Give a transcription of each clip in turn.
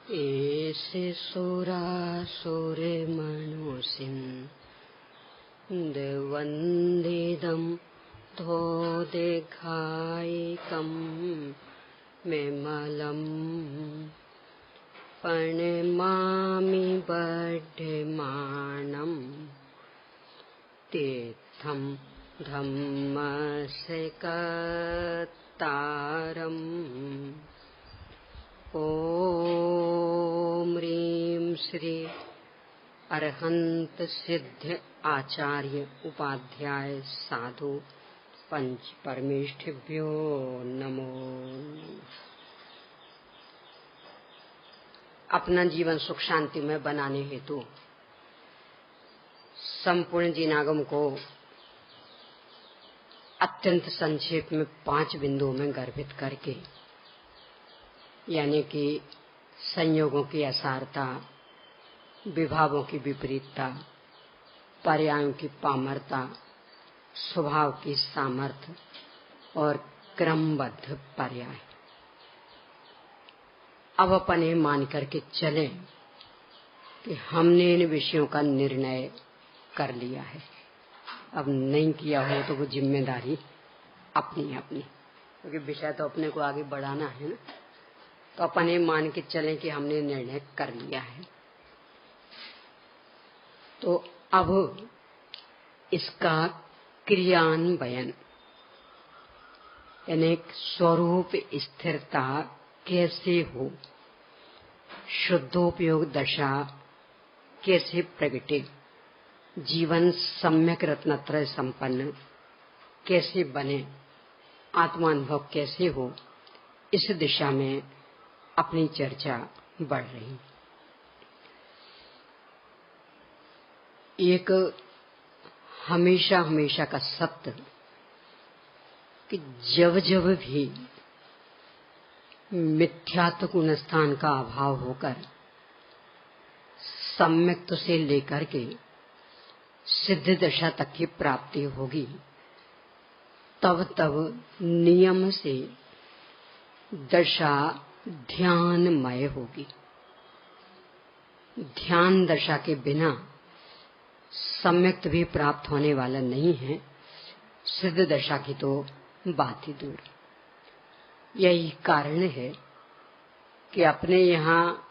एषे सुरासुरे मनुष्यं धोदेघायिकं मेमलं प्रणमामि बध्यमानं तीर्थं धम्मस्य कर्तारम्। ओम ह्रीं श्री अरहंत सिद्ध आचार्य उपाध्याय साधु पंच परमेष्ठिभ्यो नमो। अपना जीवन सुख शांति में बनाने हेतु संपूर्ण जीनागम को अत्यंत संक्षेप में 5 बिंदुओं में गर्भित करके, यानी कि संयोगों की असारता, विभावों की विपरीतता, पर्यायों की पामरता, स्वभाव की सामर्थ्य और क्रमबद्ध पर्याय, अब अपन ये मान करके चले कि हमने इन विषयों का निर्णय कर लिया है। अब नहीं किया हो तो वो जिम्मेदारी अपनी अपनी, क्योंकि विषय तो अपने को आगे बढ़ाना है ना। तो अपन ये मान के चलें कि हमने निर्णय कर लिया है। तो अब इसका क्रियान्वयन यानी स्वरूप स्थिरता कैसे हो, शुद्धोपयोग दशा कैसे प्रगटे, जीवन सम्यक रत्नत्रय संपन्न कैसे बने, आत्मानुभव कैसे हो, इस दिशा में अपनी चर्चा बढ़ रही। एक हमेशा हमेशा का सत्य कि जब जब भी मिथ्यात्व गुणस्थान का अभाव होकर सम्यक्त्व से लेकर के सिद्ध दशा तक की प्राप्ति होगी, तब तब नियम से दशा ध्यानमय होगी। ध्यान दशा के बिना सम्यक्त्व भी प्राप्त होने वाला नहीं है, सिद्ध दशा की तो बात ही दूर। यही कारण है कि अपने यहाँ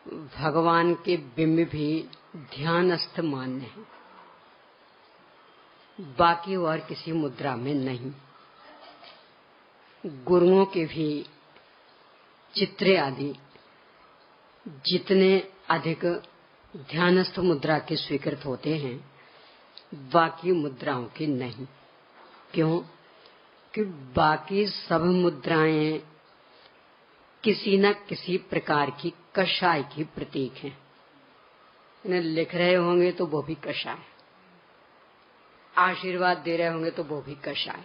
भगवान के बिंब भी ध्यानस्थ मान्य है, बाकी और किसी मुद्रा में नहीं। गुरुओं के भी चित्रे आदि जितने अधिक ध्यानस्थ मुद्रा के स्वीकृत होते हैं, बाकी मुद्राओं के नहीं। क्यों? कि बाकी सब मुद्राएं किसी न किसी प्रकार की कषाय की प्रतीक हैं। इन्हें लिख रहे होंगे तो वो भी कषाय, आशीर्वाद दे रहे होंगे तो वो भी कषाय।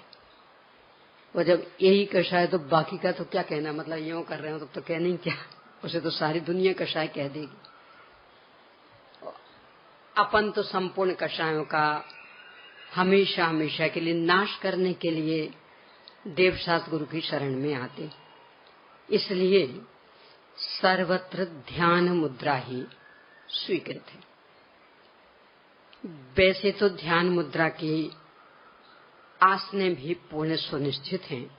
वो जब यही कषाय तो बाकी का तो क्या कहना, मतलब यूं कर रहे हो तो कहना ही क्या, उसे तो सारी दुनिया कषाय कह देगी। अपन तो संपूर्ण कषायों का हमेशा हमेशा के लिए नाश करने के लिए देवशास्त्र गुरु की शरण में आते, इसलिए सर्वत्र ध्यान मुद्रा ही स्वीकृत है। वैसे तो ध्यान मुद्रा की आसने भी पूर्ण सुनिश्चित हैं,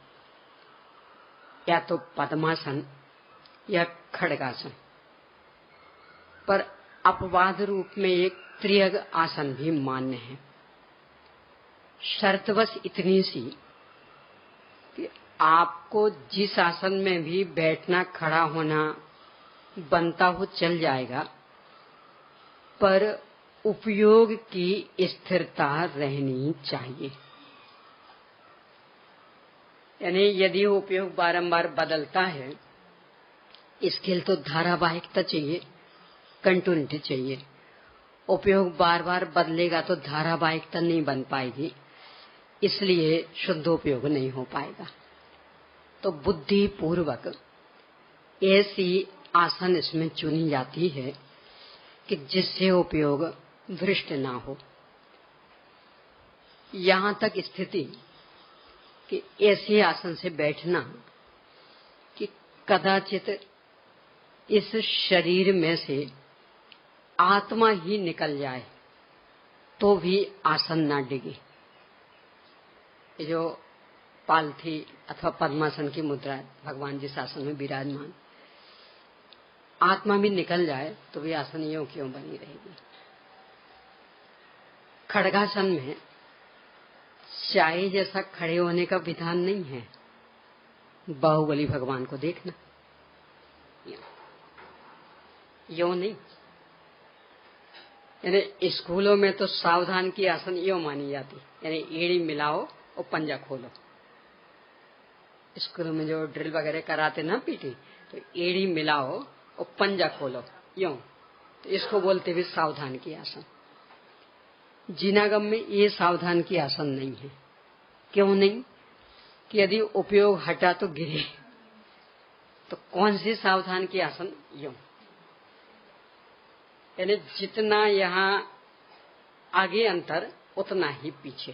या तो पद्मासन या खड्गासन, पर अपवाद रूप में एक त्रियग आसन भी मान्य है। शर्त बस इतनी सी कि आपको जिस आसन में भी बैठना खड़ा होना बनता हो चल जाएगा, पर उपयोग की स्थिरता रहनी चाहिए। यानी यदि उपयोग बारंबार बदलता है, इसके लिए तो धारावाहिकता चाहिए, कंटिन्यूटी चाहिए। उपयोग बार बार बदलेगा तो धारावाहिकता नहीं बन पाएगी, इसलिए शुद्धोपयोग नहीं हो पाएगा। तो बुद्धि पूर्वक ऐसी आसन इसमें चुनी जाती है कि जिससे उपयोग भ्रष्ट ना हो। यहाँ तक स्थिति कि ऐसे आसन से बैठना कि कदाचित इस शरीर में से आत्मा ही निकल जाए तो भी आसन ना डिगे। ये जो पालथी अथवा पद्मासन की मुद्रा है, भगवान जिस आसन में विराजमान, आत्मा भी निकल जाए तो भी आसन यूं क्यों बनी रहेगी। खड़गासन में चाय जैसा खड़े होने का विधान नहीं है। बाहुबली भगवान को देखना, यूं नहीं। यानी स्कूलों में तो सावधान की आसन यूं मानी जाती, यानी एड़ी मिलाओ और पंजा खोलो। स्कूलों में जो ड्रिल वगैरह कराते ना पीटी, तो एड़ी मिलाओ और पंजा खोलो यूं, तो इसको बोलते भी सावधान की आसन। जिनागम में ये सावधान की आसन नहीं है। क्यों नहीं? कि यदि उपयोग हटा तो गिरे, तो कौन सी सावधान की आसन? यूं। यानी जितना यहाँ आगे अंतर उतना ही पीछे,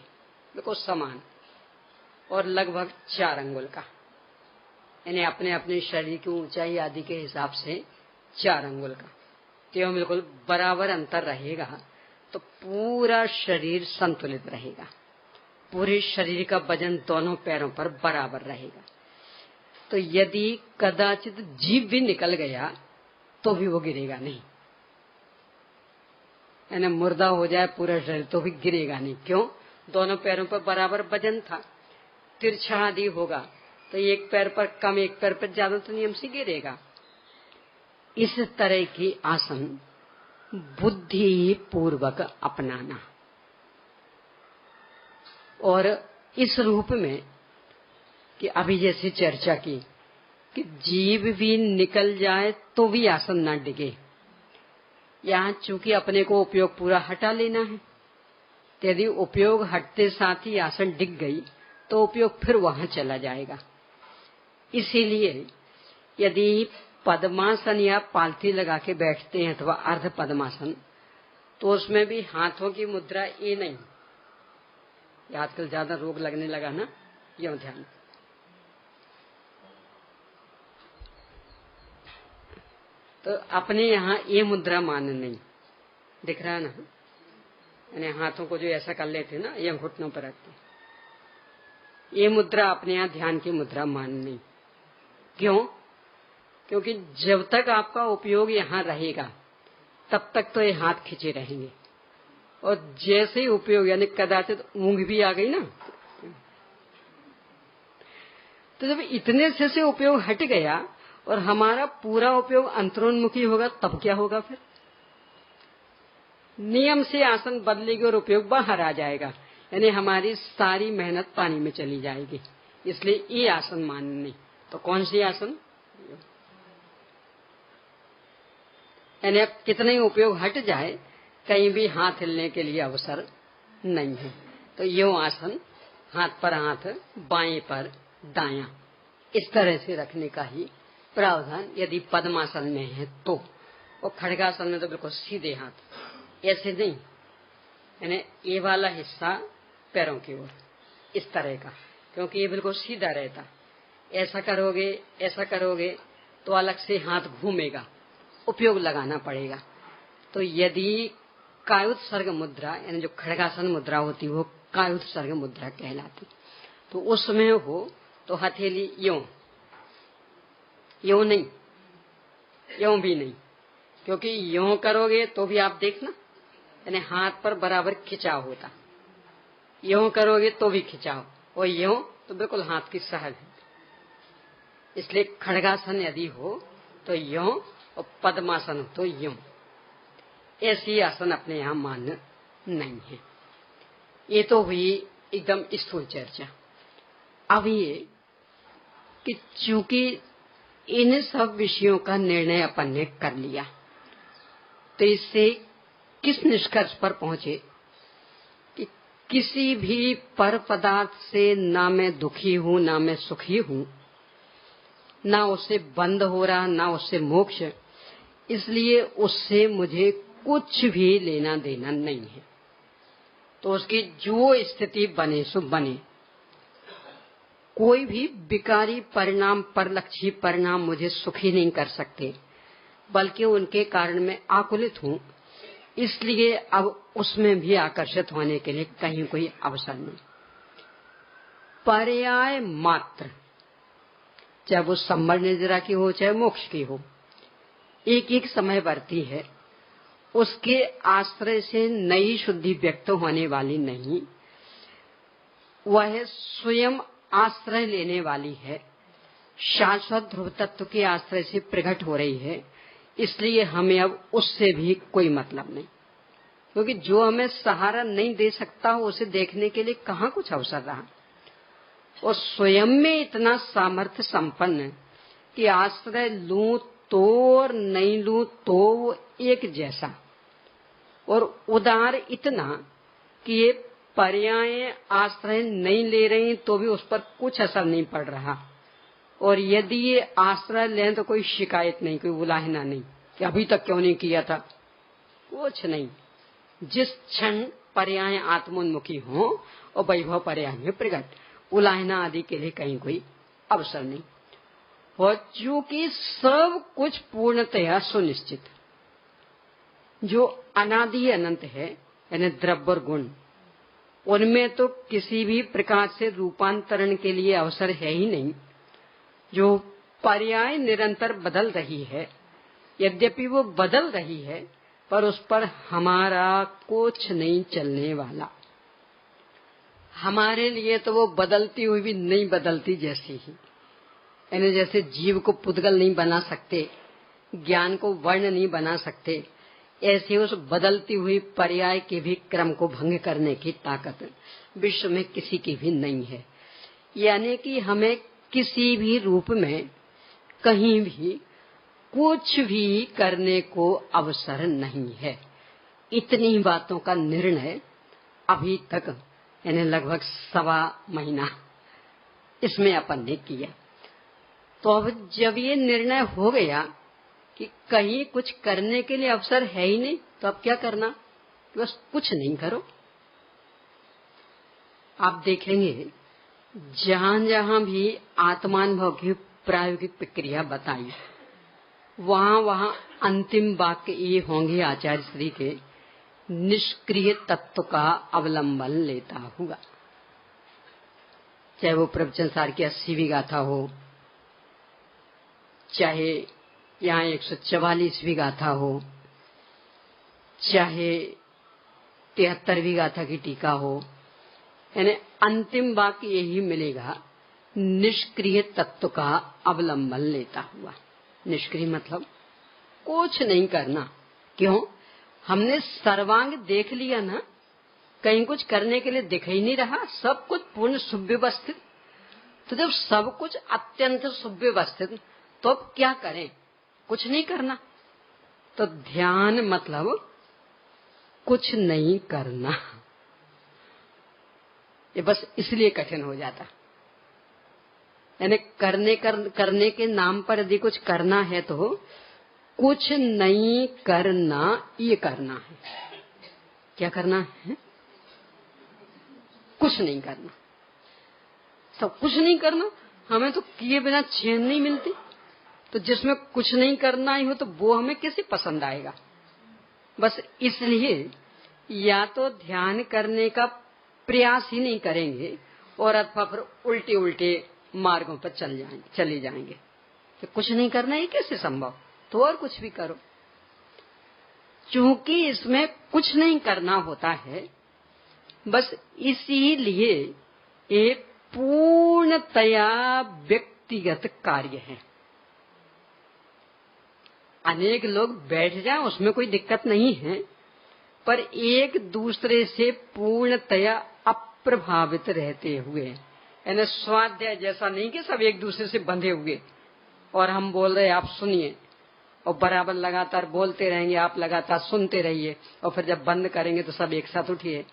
बिल्कुल समान, और लगभग 4 अंगुल का, यानी अपने अपने शरीर की ऊंचाई आदि के हिसाब से 4 अंगुल का। तो बिल्कुल बराबर अंतर रहेगा तो पूरा शरीर संतुलित रहेगा, पूरे शरीर का वजन दोनों पैरों पर बराबर रहेगा। तो यदि कदाचित जीभ भी निकल गया तो भी वो गिरेगा नहीं, यानी मुर्दा हो जाए पूरा शरीर तो भी गिरेगा नहीं। क्यों? दोनों पैरों पर बराबर वजन था। तिरछा आदि होगा तो एक पैर पर कम एक पैर पर ज्यादा तो नियम से गिरेगा। इस तरह की आसन बुद्धि पूर्वक अपनाना, और इस रूप में कि अभी जैसी चर्चा की कि जीभ भी निकल जाए तो भी आसन ना डिगे। यहाँ चूंकि अपने को उपयोग पूरा हटा लेना है, तो यदि उपयोग हटते साथ ही आसन डिग गई तो उपयोग फिर वहां चला जाएगा। इसीलिए यदि पद्मासन या पालथी लगा के बैठते हैं अथवा अर्ध पद्मासन, तो उसमें भी हाथों की मुद्रा ये नहीं। ये आजकल ज्यादा रोग लगने लगा ना, यूं ध्यान। तो अपने यहाँ ये मुद्रा मान नहीं दिख रहा ना, यानी हाथों को जो ऐसा कर लेते ना, ये घुटनों पर रखते, ये मुद्रा अपने यहाँ ध्यान की मुद्रा मान नहीं। क्यों? क्योंकि जब तक आपका उपयोग यहाँ रहेगा तब तक तो ये हाथ खींचे रहेंगे, और जैसे ही उपयोग यानी कदाचित ऊंघ भी आ गई ना, तो जब इतने से उपयोग हट गया और हमारा पूरा उपयोग अंतरोन्मुखी होगा तब क्या होगा? फिर नियम से आसन बदलेगी और उपयोग बाहर आ जाएगा, यानी हमारी सारी मेहनत पानी में चली जाएगी। इसलिए ये आसन मानना नहीं। तो कौन सी आसन? यानी अब कितना ही उपयोग हट जाए, कहीं भी हाथ हिलने के लिए अवसर नहीं है। तो यूं आसन, हाथ पर हाथ, बाएं पर दायां, इस तरह से रखने का ही प्रावधान यदि पद्मासन में है तो। और खड़गासन में तो बिल्कुल सीधे हाथ, ऐसे नहीं, यानी ये वाला हिस्सा पैरों की ओर, इस तरह का, क्योंकि ये बिल्कुल सीधा रहता। ऐसा करोगे तो अलग से हाथ घूमेगा, उपयोग लगाना पड़ेगा। तो यदि कायोत्सर्ग मुद्रा, यानी जो खड़गासन मुद्रा होती वो कायोत्सर्ग मुद्रा कहलाती, तो उसमें हो तो हथेली यूं नहीं, यूं भी नहीं, क्योंकि यूं करोगे तो भी आप देखना, यानी हाथ पर बराबर खिंचाव होता, यूं करोगे तो भी खिंचाव, और यूं तो बिल्कुल हाथ की सहज है। इसलिए खड़गासन यदि हो तो यूं, और पद्मासन हो तो यूं। ऐसी आसन अपने यहाँ मान्य नहीं है। ये तो हुई एकदम स्थूल चर्चा। अब ये कि चूंकि इन सब विषयों का निर्णय अपन ने कर लिया, तो इससे किस निष्कर्ष पर पहुंचे कि किसी भी पर पदार्थ से ना मैं दुखी हूं ना मैं सुखी हूं, ना उससे बंद हो रहा ना उससे मोक्ष, इसलिए उससे मुझे कुछ भी लेना देना नहीं है। तो उसकी जो स्थिति बने सो बने, कोई भी विकारी परिणाम, परलक्षी परिणाम मुझे सुखी नहीं कर सकते, बल्कि उनके कारण मैं आकुलित हूँ, इसलिए अब उसमें भी आकर्षित होने के लिए कहीं कोई अवसर नहीं। पर्याय मात्र, चाहे वो संवर निद्रा की हो चाहे मोक्ष की हो, एक एक समय वर्ती है, उसके आश्रय से नई शुद्धि व्यक्त होने वाली नहीं, वह स्वयं आश्रय लेने वाली है, शाश्वत ध्रुव तत्व के आश्रय से प्रकट हो रही है। इसलिए हमें अब उससे भी कोई मतलब नहीं, क्योंकि जो हमें सहारा नहीं दे सकता हो उसे देखने के लिए कहाँ कुछ अवसर रहा। और स्वयं में इतना सामर्थ्य संपन्न कि आश्रय लूं तो और नहीं लूं तो वो एक जैसा, और उदार इतना कि ये पर्याय आश्रय नहीं ले रही तो भी उस पर कुछ असर नहीं पड़ रहा, और यदि ये आश्रय लें तो कोई शिकायत नहीं, कोई उलाहना नहीं कि अभी तक क्यों नहीं किया था, कुछ नहीं। जिस क्षण पर्याय आत्मोन्मुखी हो और वैभव पर्याय में प्रकट, उलाहना आदि के लिए कहीं कोई अवसर नहीं। और चूंकि सब कुछ पूर्णतया सुनिश्चित, जो अनादि अनंत है यानी द्रव्य और गुण, उनमें तो किसी भी प्रकार से रूपांतरण के लिए अवसर है ही नहीं। जो पर्याय निरंतर बदल रही है, यद्यपि वो बदल रही है, पर उस पर हमारा कुछ नहीं चलने वाला। हमारे लिए तो वो बदलती हुई भी नहीं बदलती जैसी ही, यानी जैसे जीव को पुद्गल नहीं बना सकते, ज्ञान को वर्ण नहीं बना सकते, ऐसे उस बदलती हुई पर्याय के भी क्रम को भंग करने की ताकत विश्व में किसी की भी नहीं है। यानी कि हमें किसी भी रूप में कहीं भी कुछ भी करने को अवसर नहीं है। इतनी बातों का निर्णय अभी तक यानी लगभग 1.25 महीना इसमें अपन ने किया। तो अब जब ये निर्णय हो गया कि कहीं कुछ करने के लिए अवसर है ही नहीं, तो अब क्या करना, बस कुछ नहीं करो। आप देखेंगे जहां जहां भी आत्मानुभव की प्रायोगिक प्रक्रिया बताई, वहां वहां अंतिम वाक्य ये होंगे आचार्य श्री के, निष्क्रिय तत्व का अवलंबन लेता हुआ। चाहे वो प्रवचन सार की 80वीं गाथा हो, चाहे यहाँ 144वीं गाथा हो, चाहे 73वीं गाथा की टीका हो, यानी अंतिम वाक्य यही मिलेगा, निष्क्रिय तत्व का अवलंबन लेता हुआ। निष्क्रिय मतलब कुछ नहीं करना। क्यों? हमने सर्वांग देख लिया ना, कहीं कुछ करने के लिए दिख ही नहीं रहा, सब कुछ पूर्ण सुव्यवस्थित। तो जब सब कुछ अत्यंत सुव्यवस्थित, तो अब क्या करें? कुछ नहीं करना। तो ध्यान मतलब कुछ नहीं करना, ये बस इसलिए कठिन हो जाता। यानी करने के नाम पर यदि कुछ करना है तो कुछ नहीं करना, ये करना है। क्या करना है? कुछ नहीं करना। सब कुछ नहीं करना, हमें तो किए बिना चैन नहीं मिलती। तो जिसमें कुछ नहीं करना ही हो तो वो हमें कैसे पसंद आएगा? बस इसलिए या तो ध्यान करने का प्रयास ही नहीं करेंगे और अथवा फिर उल्टे उल्टे मार्गों पर चले जाएंगे। तो कुछ नहीं करना ये कैसे संभव? तो और कुछ भी करो। चूंकि इसमें कुछ नहीं करना होता है, बस इसीलिए एक पूर्णतया व्यक्तिगत कार्य है। अनेक लोग बैठ जाएं उसमें कोई दिक्कत नहीं है, पर एक दूसरे से पूर्णतया अप्रभावित रहते हुए, यानी स्वाध्याय जैसा नहीं कि सब एक दूसरे से बंधे हुए और हम बोल रहे आप सुनिए, और बराबर लगातार बोलते रहेंगे, आप लगातार सुनते रहिए, और फिर जब बंद करेंगे तो सब एक साथ उठिए।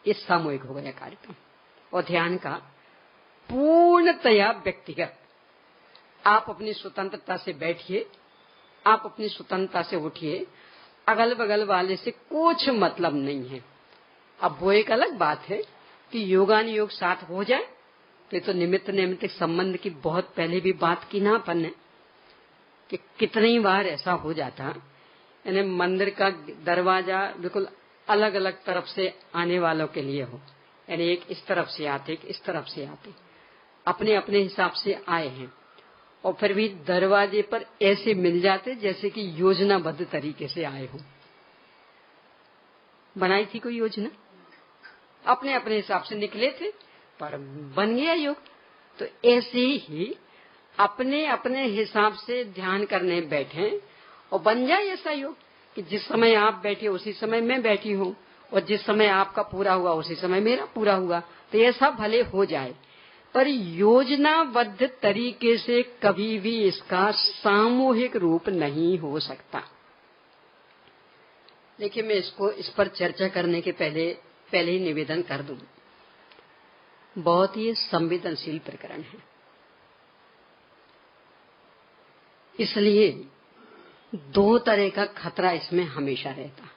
इस सामूहिक हो गया कार्यक्रम। और ध्यान का पूर्णतया व्यक्तिगत, आप अपनी स्वतंत्रता से बैठिए, आप अपनी स्वतंत्रता से उठिए, अगल बगल वाले से कुछ मतलब नहीं है। अब वो एक अलग बात है कि योगानुयोग साथ हो जाए तो निमित्त नैमित्तिक संबंध की बहुत पहले भी बात की ना अपन ने। कि कितनी बार ऐसा हो जाता, यानी मंदिर का दरवाजा बिल्कुल अलग अलग तरफ से आने वालों के लिए हो, यानी एक इस तरफ से आते, एक इस तरफ से आते, अपने अपने हिसाब से आए हैं, और फिर भी दरवाजे पर ऐसे मिल जाते जैसे कि योजनाबद्ध तरीके से आए हो। बनाई थी कोई योजना, अपने अपने हिसाब से निकले थे, पर बन गया योग। तो ऐसे ही अपने अपने हिसाब से ध्यान करने बैठे और बन जाए ऐसा योग कि जिस समय आप बैठे उसी समय मैं बैठी हूँ, और जिस समय आपका पूरा हुआ उसी समय मेरा पूरा हुआ। तो ऐसा भले हो जाए, पर योजनाबद्ध तरीके से कभी भी इसका सामूहिक रूप नहीं हो सकता। देखिए, मैं इस पर चर्चा करने के पहले ही निवेदन कर दूं, बहुत ही संवेदनशील प्रकरण है, इसलिए दो तरह का खतरा इसमें हमेशा रहता।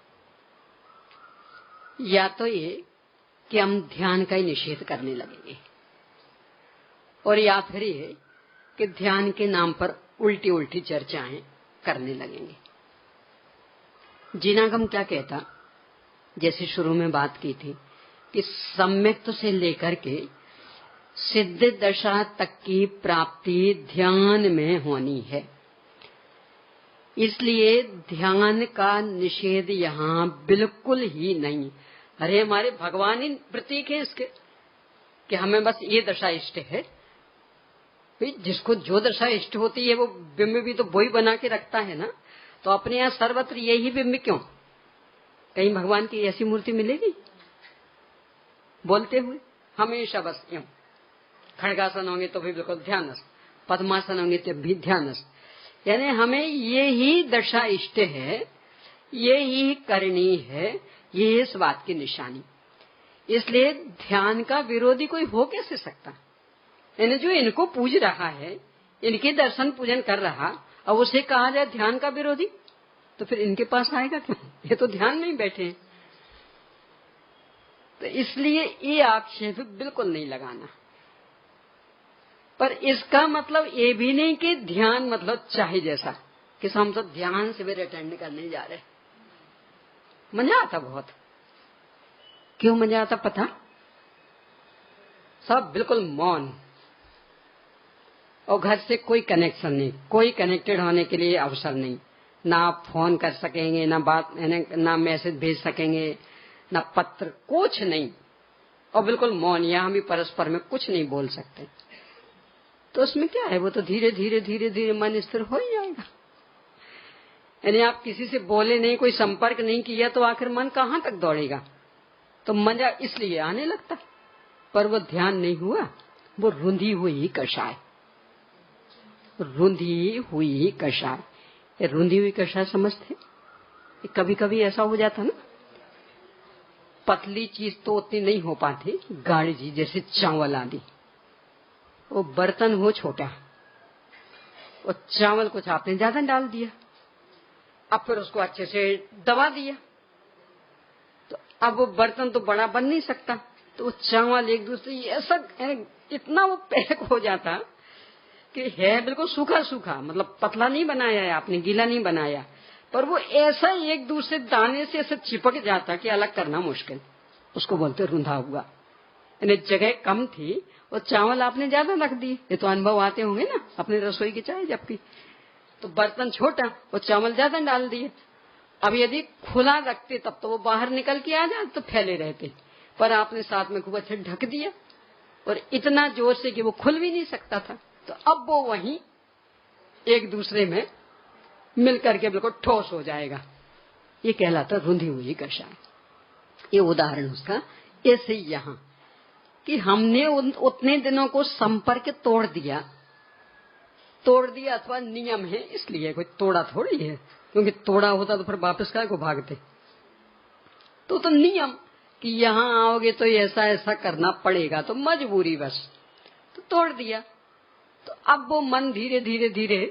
या तो ये कि हम ध्यान का ही निषेध करने लगेंगे, और या फिर ये कि ध्यान के नाम पर उल्टी उल्टी चर्चाएं करने लगेंगे। जिनागम क्या कहता, जैसे शुरू में बात की थी कि सम्यक्त से लेकर के सिद्ध दशा तक की प्राप्ति ध्यान में होनी है, इसलिए ध्यान का निषेध यहाँ बिल्कुल ही नहीं। अरे हमारे भगवान ही प्रतीक है इसके कि हमें बस ये दशा इष्ट है। जिसको जो दशा इष्ट होती है वो बिंब भी तो वही बना के रखता है ना। तो अपने यहाँ सर्वत्र यही बिंब क्यों? कहीं भगवान की ऐसी मूर्ति मिलेगी बोलते हुए? हमेशा बस यूं खड़गासन होंगे तो भी बिल्कुल ध्यानस्थ, पद्मासन होंगे तो भी ध्यानस्थ। यानी हमें ये ही दशा इष्ट है, ये ही करनी है, ये इस बात की निशानी। इसलिए ध्यान का विरोधी कोई हो कैसे सकता? यानी जो इनको पूज रहा है, इनके दर्शन पूजन कर रहा, अब उसे कहा जाए ध्यान का विरोधी, तो फिर इनके पास आएगा क्यों? ये तो ध्यान में ही बैठे हैं। तो इसलिए ये आक्षेप बिल्कुल नहीं लगाना। पर इसका मतलब ये भी नहीं कि ध्यान मतलब चाहे जैसा कि हम तो ध्यान शिविर अटेंड करने जा रहे। मजा आता बहुत। क्यों मजा आता पता? सब बिल्कुल मौन, और घर से कोई कनेक्शन नहीं, कोई कनेक्टेड होने के लिए अवसर नहीं। ना आप फोन कर सकेंगे, ना मैसेज भेज सकेंगे, ना पत्र, कुछ नहीं, और बिल्कुल मौन। यहां भी परस्पर में कुछ नहीं बोल सकते। तो उसमें क्या है? वो तो धीरे धीरे धीरे धीरे मन स्थिर हो ही जाएगा। यानी आप किसी से बोले नहीं, कोई संपर्क नहीं किया, तो आखिर मन कहाँ तक दौड़ेगा? तो मजा इसलिए आने लगता। पर वो ध्यान नहीं हुआ, वो रूंधी हुई कषाय, रूंधी हुई कषाय। ये रूंधी हुई कषाय समझते? कभी कभी ऐसा हो जाता ना, पतली चीज तो उतनी नहीं हो पाती, गाढ़ी चीज जैसे चावल आदि, वो बर्तन हो छोटा, वो चावल कुछ आपने ज्यादा डाल दिया, अब फिर उसको अच्छे से दबा दिया, तो अब वो बर्तन तो बड़ा बन नहीं सकता। तो वो चावल एक दूसरे ऐसा इतना वो पैक हो जाता कि है बिल्कुल सूखा सूखा, मतलब पतला नहीं बनाया है आपने, गीला नहीं बनाया, पर वो ऐसा एक दूसरे दाने से ऐसे चिपक जाता कि अलग करना मुश्किल। उसको बोलते रूंधा हुआ। यानी जगह कम थी और चावल आपने ज्यादा रख दिए। ये तो अनुभव आते होंगे ना अपने रसोई की चाय जबकि, तो बर्तन छोटा और चावल ज्यादा डाल दिए। अब यदि खुला रखते तब तो वो बाहर निकल के आ जाते, तो फैले रहते, पर आपने साथ में खूब अच्छे ढक दिया और इतना जोर से कि वो खुल भी नहीं सकता था। तो अब वो वहीं एक दूसरे में मिल करके बिल्कुल ठोस हो जाएगा। ये कहलाता रूंधी हुई कषाय। ये उदाहरण उसका। ऐसे ही यहाँ कि हमने उतने दिनों को संपर्क तोड़ दिया अथवा नियम है, इसलिए कोई तोड़ा थोड़ी है, क्योंकि तोड़ा होता तो फिर वापस काय को भागते। तो नियम कि यहाँ आओगे तो ऐसा ऐसा करना पड़ेगा, तो मजबूरी बस, तो तोड़ दिया। तो अब वो मन धीरे धीरे धीरे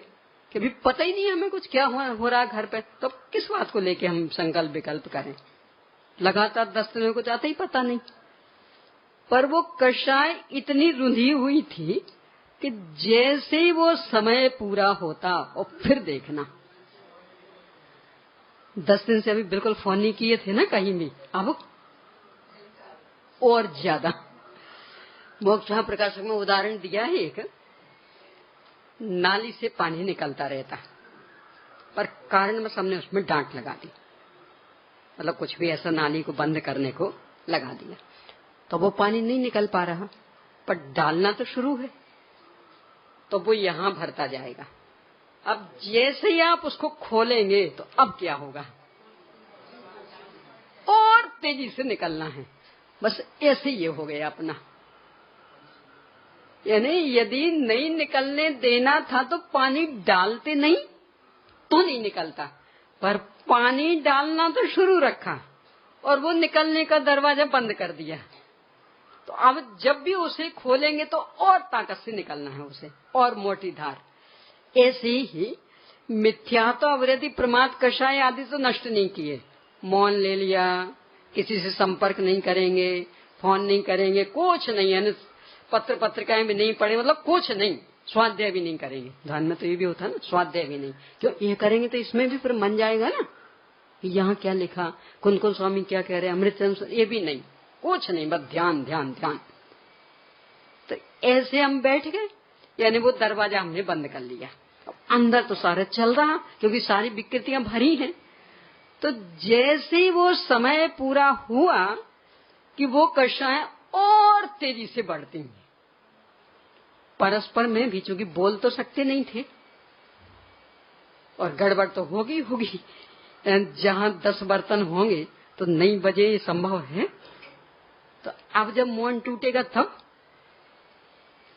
कि भी पता ही नहीं हमें कुछ क्या हो रहा घर पे, तो किस बात को लेके हम संकल्प विकल्प करें? लगातार 10 दिनों को जाता ही पता नहीं। पर वो कषाय इतनी रुंधी हुई थी कि जैसे ही वो समय पूरा होता और फिर देखना। 10 दिन से अभी बिल्कुल फोन नहीं किए थे ना कहीं भी, अब और ज्यादा। मोक्ष प्रकाशक में उदाहरण दिया है, एक नाली से पानी निकलता रहता, पर कारण बस हमने उसमें डांट लगा दी, मतलब कुछ भी ऐसा नाली को बंद करने को लगा दिया, तो वो पानी नहीं निकल पा रहा, पर डालना तो शुरू है, तो वो यहां भरता जाएगा। अब जैसे ही आप उसको खोलेंगे तो अब क्या होगा, और तेजी से निकलना है। बस ऐसे ये हो गया अपना। यानी यदि नहीं निकलने देना था तो पानी डालते नहीं तो नहीं निकलता, पर पानी डालना तो शुरू रखा और वो निकलने का दरवाजा बंद कर दिया, तो अब जब भी उसे खोलेंगे तो और ताकत से निकलना है उसे, और मोटी धार। ऐसे ही मिथ्या तो अवृत्ति प्रमाद कषाय आदि तो नष्ट नहीं किए। मौन ले लिया, किसी से संपर्क नहीं करेंगे, फोन नहीं करेंगे, कुछ नहीं है, पत्र पत्रिकाएं भी नहीं पढ़े, मतलब कुछ नहीं, स्वाध्याय भी नहीं करेंगे। ध्यान में तो ये भी होता है ना, स्वाध्याय भी नहीं, क्यों ये करेंगे तो इसमें भी फिर मन जाएगा ना, यहाँ क्या लिखा, कुन स्वामी क्या कह रहे हैं, अमृत, ये भी नहीं, कुछ नहीं, बस ध्यान ध्यान ध्यान। तो ऐसे हम बैठ गए, यानी वो दरवाजा हमने बंद कर लिया। अंदर तो सारा चल रहा, क्योंकि सारी विकृतियां भरी हैं। तो जैसे ही वो समय पूरा हुआ कि वो कषाएं और तेजी से बढ़ती हैं, परस्पर में भी, चूंकि बोल तो सकते नहीं थे और गड़बड़ तो होगी होगी, जहां 10 बर्तन होंगे तो नहीं बजे, ये संभव है। तो अब जब मौन टूटेगा तब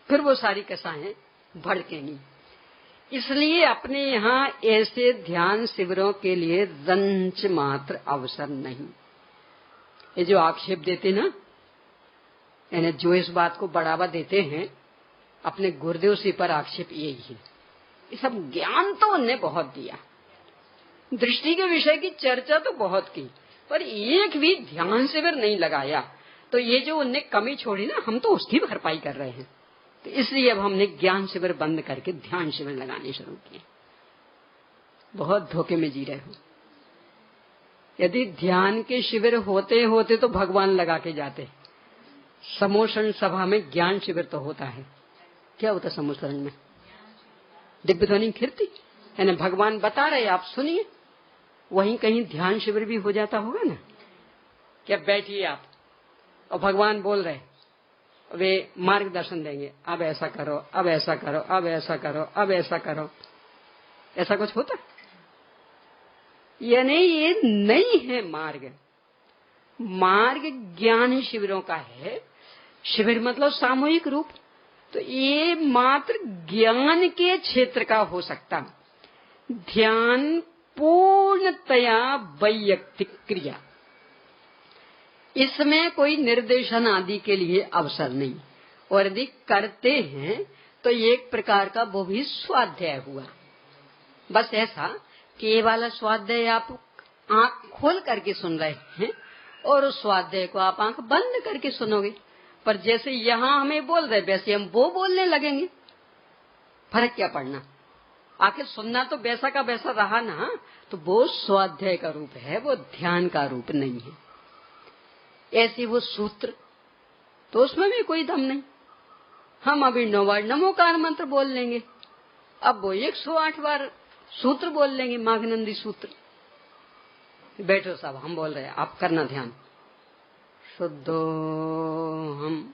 फिर वो सारी कषाएं भड़केंगी। इसलिए अपने यहाँ ऐसे ध्यान शिविरों के लिए रंच मात्र अवसर नहीं। ये जो आक्षेप देते ना, यानी जो इस बात को बढ़ावा देते हैं, अपने गुरुदेव से पर आक्षेप यही है। ये सब ज्ञान तो उनने बहुत दिया, दृष्टि के विषय की चर्चा तो बहुत की, पर एक भी ध्यान शिविर नहीं लगाया। तो ये जो उनने कमी छोड़ी ना, हम तो उसकी भरपाई कर रहे हैं। तो इसलिए अब हमने ज्ञान शिविर बंद करके ध्यान शिविर लगाने शुरू किए। बहुत धोखे में जी रहे हो। यदि ध्यान के शिविर होते होते तो भगवान लगा के जाते। समोषण सभा में ज्ञान शिविर तो होता है। क्या होता समोषण में? दिव्य ध्वनि कीर्ति, यानी भगवान बता रहे, आप सुनिए। वहीं कहीं ध्यान शिविर भी हो जाता होगा ना। क्या बैठिए आप और भगवान बोल रहे, वे मार्गदर्शन देंगे, अब ऐसा करो, अब ऐसा करो, अब ऐसा करो, अब ऐसा करो। ऐसा कुछ होता? यानी ये नहीं है मार्ग। मार्ग ज्ञान शिविरों का है। शिविर मतलब सामूहिक रूप, तो ये मात्र ज्ञान के क्षेत्र का हो सकता। ध्यान पूर्णतया वैयक्तिक क्रिया, इसमें कोई निर्देशन आदि के लिए अवसर नहीं। और यदि करते हैं तो एक प्रकार का वो भी स्वाध्याय हुआ। बस ऐसा केवल स्वाध्याय आप आंख खोल करके सुन रहे हैं और उस स्वाध्याय को आप आंख बंद करके सुनोगे, पर जैसे यहाँ हमें बोल रहे वैसे हम वो बोलने लगेंगे। फर्क क्या पड़ना? आखिर सुनना तो वैसा का वैसा रहा ना, तो वो स्वाध्याय का रूप है, वो ध्यान का रूप नहीं है। ऐसे वो सूत्र, तो उसमें भी कोई दम नहीं। हम अभी 9 बार नमोकार मंत्र बोल लेंगे, अब वो 108 बार सूत्र बोल लेंगे, माघनंदी सूत्र। बैठो साहब, हम बोल रहे हैं, आप करना ध्यान। शुद्धो हम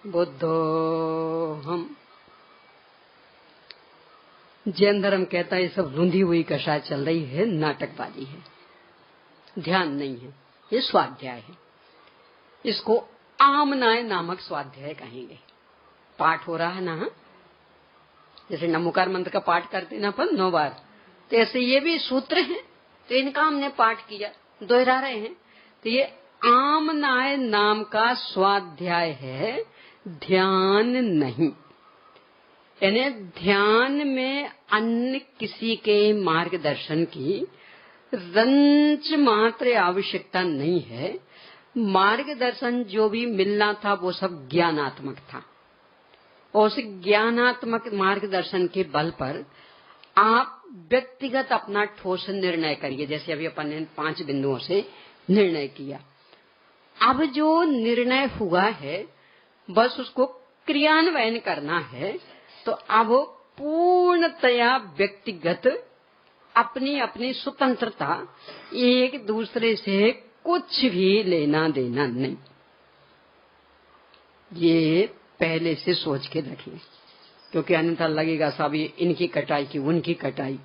बुद्धो हम। जैन धर्म कहता है ये सब रूंधी हुई कषाय चल रही है, नाटकबाजी है, ध्यान नहीं है, ये स्वाध्याय है। इसको आमनाय नामक स्वाध्याय कहेंगे। पाठ हो रहा है ना, जैसे नमोकार मंत्र का पाठ करते ना अपन 9 बार, तो ऐसे ये भी सूत्र हैं, तो इनका हमने पाठ किया, दोहरा रहे हैं। तो ये आमनाय नाम का स्वाध्याय है, ध्यान नहीं। यानी ध्यान में अन्य किसी के मार्गदर्शन की रंच मात्र आवश्यकता नहीं है। मार्गदर्शन जो भी मिलना था वो सब ज्ञानात्मक था। और उस ज्ञानात्मक मार्गदर्शन के बल पर आप व्यक्तिगत अपना ठोस निर्णय करिए। जैसे अभी अपन ने 5 बिंदुओं से निर्णय किया। अब जो निर्णय हुआ है बस उसको क्रियान्वयन करना है। तो अब पूर्णतया व्यक्तिगत अपनी अपनी स्वतंत्रता, एक दूसरे से कुछ भी लेना देना नहीं। ये पहले से सोच के रखिए, क्योंकि अन्यथा लगेगा साहब ये इनकी कटाई की उनकी कटाई।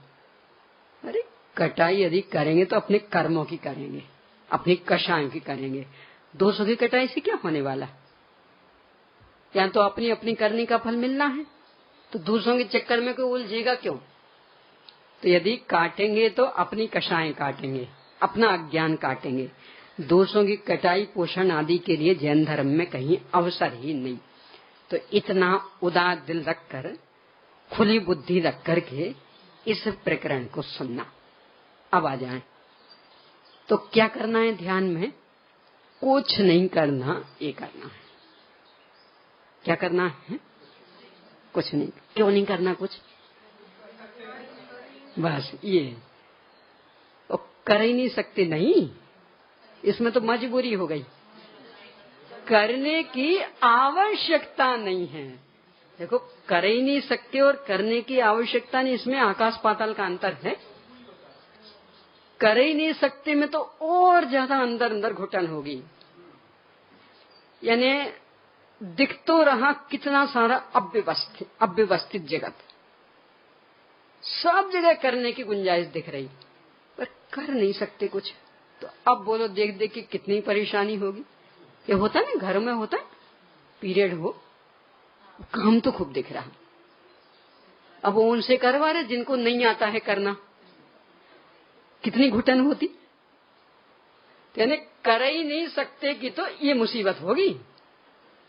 अरे कटाई यदि करेंगे तो अपने कर्मों की करेंगे, अपनी कषायों की करेंगे। दोषों की कटाई से क्या होने वाला? या तो अपनी अपनी करने का फल मिलना है, तो दूसरों के चक्कर में कोई उलझेगा क्यों? तो यदि काटेंगे तो अपनी कषाएं काटेंगे, अपना अज्ञान काटेंगे। दोषों की कटाई पोषण आदि के लिए जैन धर्म में कहीं अवसर ही नहीं। तो इतना उदार दिल रखकर, खुली बुद्धि रख करके इस प्रकरण को सुनना। अब आ जाए तो क्या करना है ध्यान में? कुछ नहीं करना, ये करना है। क्या करना है? कुछ नहीं। क्यों नहीं करना कुछ? बस ये कर ही नहीं सकते। नहीं, इसमें तो मजबूरी हो गई। करने की आवश्यकता नहीं है। देखो, कर ही नहीं सकते और करने की आवश्यकता नहीं, इसमें आकाश पाताल का अंतर है। कर ही नहीं सकते में तो और ज्यादा अंदर अंदर घुटन होगी। यानी दिख तो रहा कितना सारा अव्यवस्थित जगत, सब जगह करने की गुंजाइश दिख रही, पर कर नहीं सकते कुछ। तो अब बोलो, देख देख के कितनी परेशानी होगी। ये होता ना, घर में होता, पीरियड हो, काम तो खूब दिख रहा। अब वो उनसे करवा रहे जिनको नहीं आता है करना, कितनी घुटन होती। यानी कर ही नहीं सकते कि तो ये मुसीबत होगी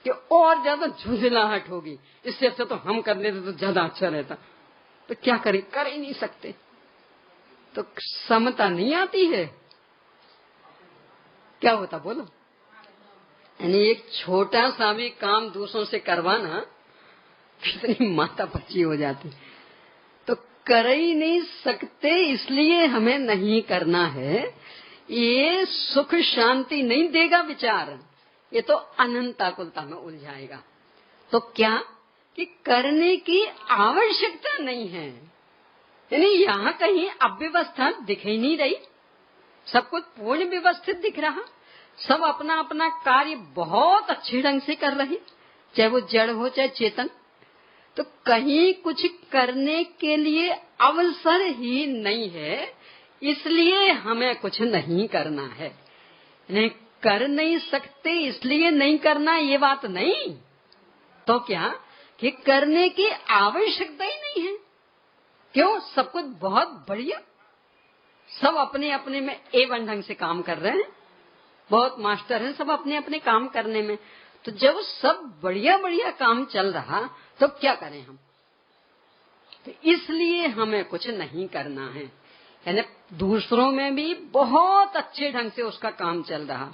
कि और ज्यादा झुंझलाहट होगी। इससे अच्छा तो हम कर लेते तो ज्यादा अच्छा रहता। तो क्या करें? कर ही नहीं सकते तो समता नहीं आती है। क्या होता बोलो? यानी एक छोटा सा भी काम दूसरों से करवाना कितनी माता पच्ची हो जाती। तो कर ही नहीं सकते इसलिए हमें नहीं करना है। ये सुख शांति नहीं देगा विचार, ये तो अनंताकुलता में उलझाएगा। तो क्या कि करने की आवश्यकता नहीं है। यानी यहाँ कहीं अव्यवस्था दिख ही नहीं रही, सब कुछ पूर्ण व्यवस्थित दिख रहा। सब अपना अपना कार्य बहुत अच्छे ढंग से कर रहे, चाहे वो जड़ हो चाहे चेतन। तो कहीं कुछ करने के लिए अवसर ही नहीं है, इसलिए हमें कुछ नहीं करना है। नहीं कर नहीं सकते इसलिए नहीं करना, ये बात नहीं। तो क्या कि करने की आवश्यकता ही नहीं है। क्यों? सब कुछ बहुत बढ़िया, सब अपने अपने में एवं ढंग से काम कर रहे हैं, बहुत मास्टर हैं सब अपने अपने काम करने में। तो जब सब बढ़िया बढ़िया काम चल रहा तो क्या करें हम? तो इसलिए हमें कुछ नहीं करना है। यानी दूसरों में भी बहुत अच्छे ढंग से उसका काम चल रहा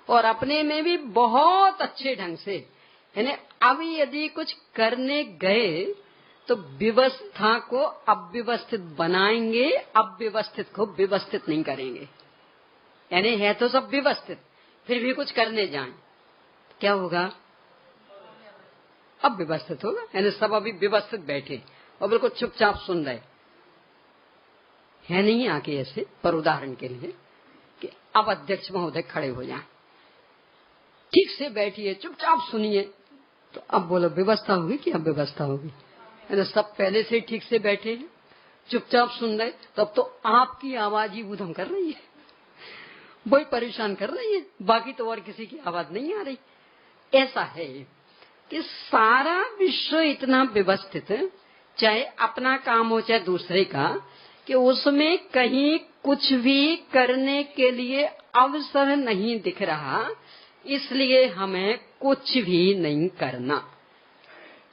और अपने में भी बहुत अच्छे ढंग से। यानी अब यदि कुछ करने गए तो व्यवस्था को अव्यवस्थित बनाएंगे, अव्यवस्थित को व्यवस्थित नहीं करेंगे। यानी है तो सब व्यवस्थित, फिर भी कुछ करने जाएं, क्या होगा? अव्यवस्थित होगा। यानी सब अभी व्यवस्थित बैठे और बिल्कुल चुपचाप सुन रहे है नहीं आके ऐसे। पर उदाहरण के लिए कि अब अध्यक्ष महोदय खड़े हो जाएं, ठीक से बैठिए, चुपचाप सुनिए। तो अब बोलो व्यवस्था होगी कि अव्यवस्था होगी? यानी सब पहले से ठीक से बैठे हैं, चुपचाप सुन रहे, तब तो आपकी आवाज ही ऊधम कर रही है, वही परेशान कर रही है, बाकी तो और किसी की आवाज नहीं आ रही। ऐसा है कि सारा विश्व इतना व्यवस्थित है, चाहे अपना काम हो चाहे दूसरे का, कि उसमें कहीं कुछ भी करने के लिए अवसर नहीं दिख रहा, इसलिए हमें कुछ भी नहीं करना।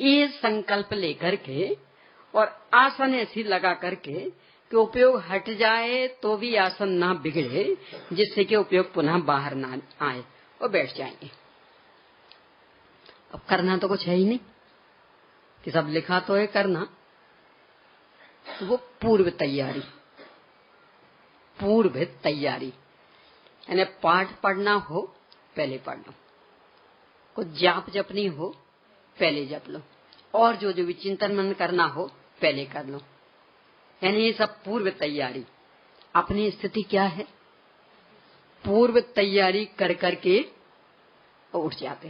ये संकल्प लेकर के और आसन ऐसी लगा करके कि उपयोग हट जाए तो भी आसन ना बिगड़े, जिससे कि उपयोग पुनः बाहर ना आए, और बैठ जाएंगे। अब करना तो कुछ है ही नहीं, कि सब लिखा तो है करना, तो वो पूर्व तैयारी। पूर्व तैयारी यानी पाठ पढ़ना हो पहले पढ़ लो, कुछ जाप जपनी हो पहले जप लो, और जो जो भी चिंतन मनन करना हो पहले कर लो। यानी ये सब पूर्व तैयारी। अपनी स्थिति क्या है, पूर्व तैयारी कर करके उठ जाते।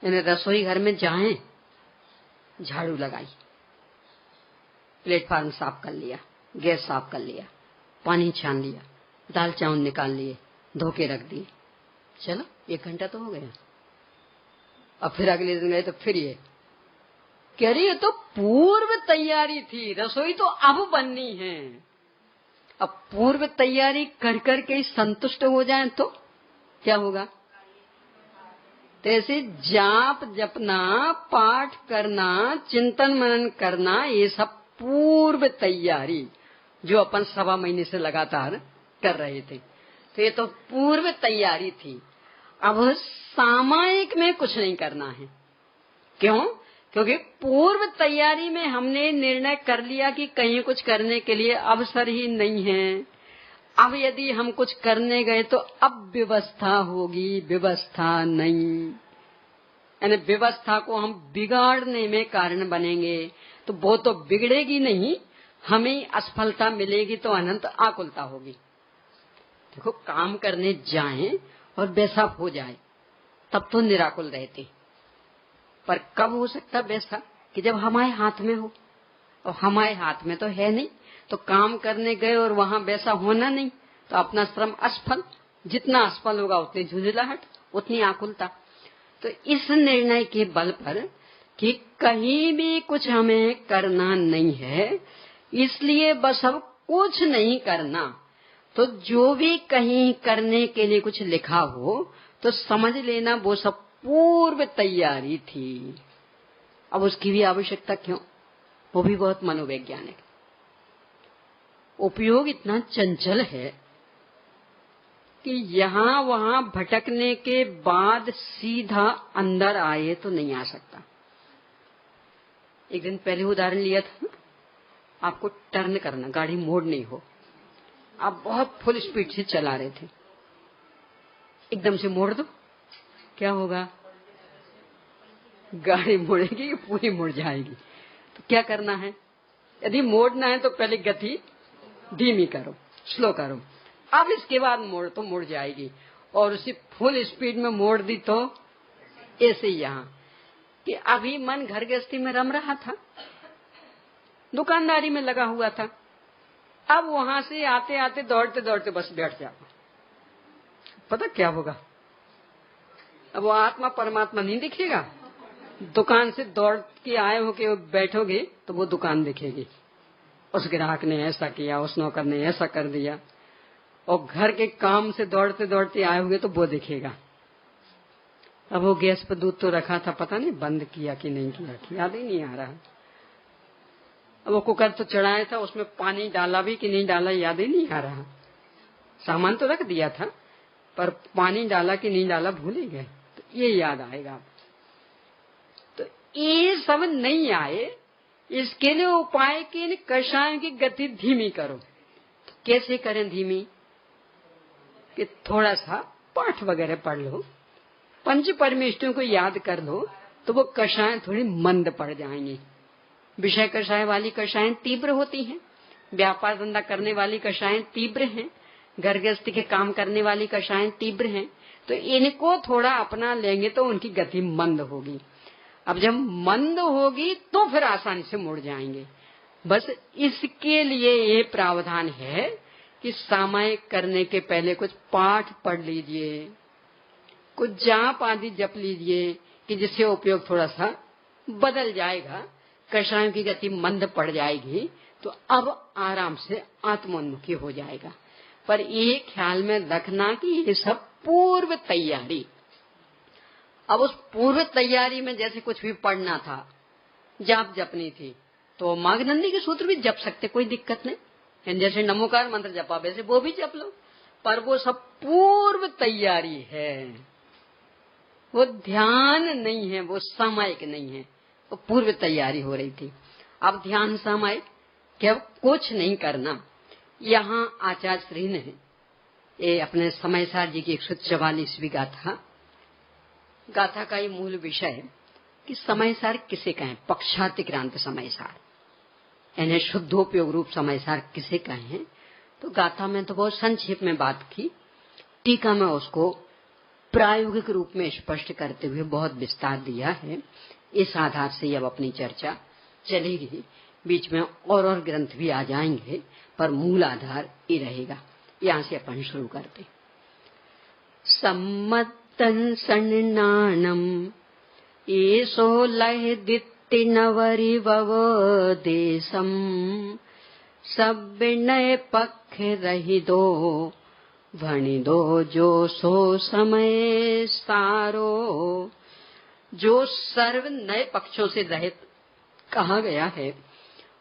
यानी रसोई घर में जाएं, झाड़ू लगाई, प्लेटफार्म साफ कर लिया, गैस साफ कर लिया, पानी छान लिया, दाल चावल निकाल लिए, धो के रख दिए, चलो 1 घंटा तो हो गया। अब फिर अगले दिन गए तो फिर ये कह रही है तो पूर्व तैयारी थी, रसोई तो अब बननी है। अब पूर्व तैयारी कर करके संतुष्ट हो जाए तो क्या होगा? तैसे जाप जपना, पाठ करना, चिंतन मनन करना, ये सब पूर्व तैयारी जो अपन 1.25 महीने से लगातार कर रहे थे, तो ये तो पूर्व तैयारी थी। अब सामयिक में कुछ नहीं करना है। क्यों? क्योंकि पूर्व तैयारी में हमने निर्णय कर लिया कि कहीं कुछ करने के लिए अवसर ही नहीं है। अब यदि हम कुछ करने गए तो अब व्यवस्था होगी, व्यवस्था नहीं, यानी व्यवस्था को हम बिगाड़ने में कारण बनेंगे, तो वो तो बिगड़ेगी नहीं, हमें असफलता मिलेगी तो अनंत आकुलता होगी। देखो, काम करने जाएं और वैसा हो जाए तब तो निराकुल रहते, पर कब हो सकता वैसा? कि जब हमारे हाथ में हो, और हमारे हाथ में तो है नहीं। तो काम करने गए और वहां वैसा होना नहीं, तो अपना श्रम असफल, जितना असफल होगा उतनी झुंझलाहट, उतनी आकुलता। तो इस निर्णय के बल पर कि कहीं भी कुछ हमें करना नहीं है, इसलिए बस अब कुछ नहीं करना, तो जो भी कहीं करने के लिए कुछ लिखा हो तो समझ लेना वो सब पूर्व तैयारी थी। अब उसकी भी आवश्यकता क्यों? वो भी बहुत मनोवैज्ञानिक। उपयोग इतना चंचल है कि यहाँ वहाँ भटकने के बाद सीधा अंदर आए तो नहीं आ सकता। एक दिन पहले उदाहरण लिया था ना, आपको टर्न करना, गाड़ी मोड़नी हो, आप बहुत फुल स्पीड से चला रहे थे, एकदम से मोड़ दो, क्या होगा? गाड़ी मुड़ेगी, पूरी मुड़ जाएगी। तो क्या करना है? यदि मोड़ना है तो पहले गति धीमी करो, स्लो करो, अब इसके बाद मोड़ तो मुड़ जाएगी। और उसी फुल स्पीड में मोड़ दी तो ऐसे ही यहाँ कि अभी मन घर गृहस्थी में रम रहा था, दुकानदारी में लगा हुआ था, अब वहां से आते आते दौड़ते दौड़ते बस बैठ जाओ, पता क्या होगा? अब वो आत्मा परमात्मा नहीं दिखेगा। दुकान से दौड़ के आए हो के बैठोगे तो वो दुकान दिखेगी, उस ग्राहक ने ऐसा किया, उस नौकर ने ऐसा कर दिया। और घर के काम से दौड़ते दौड़ते आए होगे तो वो दिखेगा। अब वो गैस पर दूध तो रखा था, पता नहीं बंद किया कि नहीं किया, याद ही नहीं आ रहा। अब वो कुकर तो चढ़ाया था, उसमें पानी डाला भी कि नहीं डाला याद ही नहीं आ रहा। सामान तो रख दिया था, पर पानी डाला कि नहीं डाला भूल ही गए, तो ये याद आएगा। तो ये सब नहीं आए, इसके लिए उपाय की इन कषायों की गति धीमी करो। तो कैसे करें धीमी? कि थोड़ा सा पाठ वगैरह पढ़ लो, पंच परमेष्ठियों को याद कर लो, तो वो कषाएं थोड़ी मंद पड़ जाएंगी। विषय कषाय वाली कषाएं तीव्र होती हैं, व्यापार धंधा करने वाली कषाएं तीव्र हैं, घर गृहस्थी के काम करने वाली कषाएं तीव्र हैं। तो इनको थोड़ा अपना लेंगे तो उनकी गति मंद होगी। अब जब मंद होगी तो फिर आसानी से मुड़ जाएंगे। बस इसके लिए ये प्रावधान है कि सामायिक करने के पहले कुछ पाठ पढ़ लीजिए, कुछ जाप आदि जप लीजिए, कि जिससे उपयोग थोड़ा सा बदल जाएगा, कषायों की गति मंद पड़ जाएगी, तो अब आराम से आत्मोन्मुखी हो जाएगा। पर ये ख्याल में रखना कि ये सब पूर्व तैयारी। अब उस पूर्व तैयारी में जैसे कुछ भी पढ़ना था, जाप जपनी थी, तो माघनंदी के सूत्र भी जप सकते, कोई दिक्कत नहीं। जैसे नमोकार मंत्र जपा वैसे वो भी जप लो, पर वो सब पूर्व तैयारी है, वो ध्यान नहीं है, वो सामायिक नहीं है। पूर्व तैयारी हो रही थी। अब ध्यान समय कि अब कुछ नहीं करना। यहाँ आचार्य श्री ने ये अपने समयसार जी की 144वीं गाथा का ये मूल विषय है कि समयसार किसे कहें, पक्षातिक्रांत समयसार, यानी शुद्धोपयोग रूप समयसार किसे कहें। तो गाथा में तो बहुत संक्षेप में बात की, टीका में उसको प्रायोगिक रूप में स्पष्ट करते हुए बहुत विस्तार दिया है। इस आधार से अब अपनी चर्चा चलेगी। बीच में और ग्रंथ भी आ जाएंगे, पर मूल आधार ये रहेगा। यहाँ से अपन शुरू करते। सम्मतन सन्नानम एसो लय दित्ति नवरि वव देशम, सब विनय पक्ष रही दो भणि दो जो सो समय सारो। जो सर्व नए पक्षों से रहित कहा गया है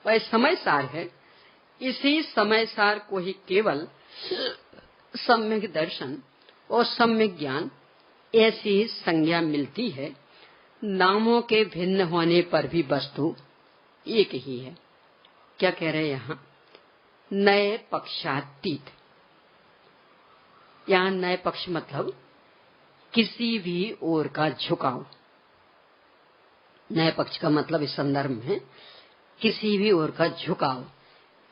वह समय सार है। इसी समय सार को ही केवल सम्यक दर्शन और सम्यक ज्ञान ऐसी संज्ञा मिलती है। नामों के भिन्न होने पर भी वस्तु एक ही है। क्या कह रहे हैं यहाँ? नए पक्षातीत। यहाँ नए पक्ष मतलब किसी भी ओर का झुकाव। नए पक्ष का मतलब इस संदर्भ में किसी भी ओर का झुकाव,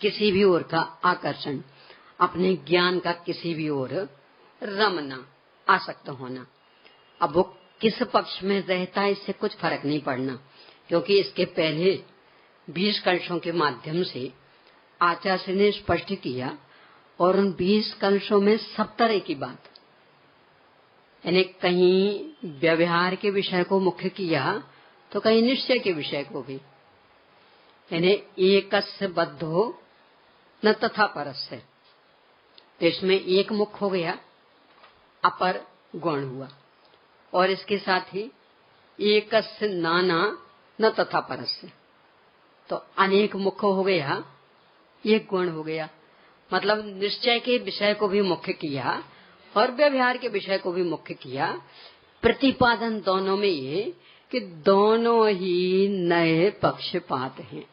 किसी भी ओर का आकर्षण, अपने ज्ञान का किसी भी ओर रमना, आसक्त होना। अब वो किस पक्ष में रहता है इससे कुछ फर्क नहीं पड़ना, क्योंकि इसके पहले 20 कलशों के माध्यम से आचार्य ने स्पष्ट किया। और उन 20 कलशों में सब तरह की बात, यानी कहीं व्यवहार के विषय को मुख्य किया तो कहीं निश्चय के विषय को भी। यानी एकस्य बद्धो न तथा परस्य, तो इसमें एक मुख्य हो गया, अपर गौण हुआ। और इसके साथ ही एकस्य नाना न तथा परस्य, तो अनेक मुख्य हो गया, एक गुण हो गया। मतलब निश्चय के विषय को भी मुख्य किया और व्यवहार के विषय को भी मुख्य किया। प्रतिपादन दोनों में ये कि दोनों ही नए पक्षपात हैं,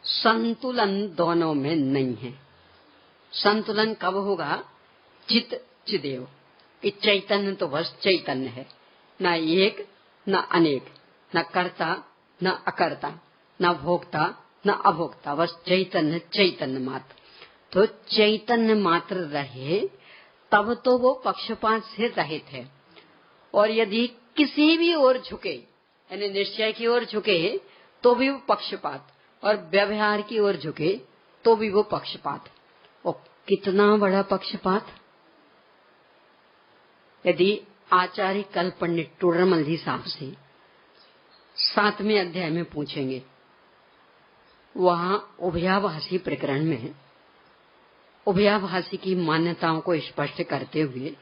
संतुलन दोनों में नहीं है। संतुलन कब होगा? चित चिदेव, कि चैतन्य तो बस चैतन्य है, न एक न अनेक, न कर्ता न अकर्ता, न भोक्ता न अभोक्ता, बस चैतन्य चैतन्य मात्र। तो चैतन्य मात्र रहे तब तो वो पक्षपात से रहित है। और यदि किसी भी ओर झुके, यानी निश्चय की ओर झुके तो भी वो पक्षपात, और व्यवहार की ओर झुके तो भी वो पक्षपात। और कितना बड़ा पक्षपात! यदि आचार्य कल पंडित टोडरमल जी साहब से 7वें अध्याय में पूछेंगे, वहां उभयाभासी प्रकरण में उभयाभासी की मान्यताओं को स्पष्ट करते हुए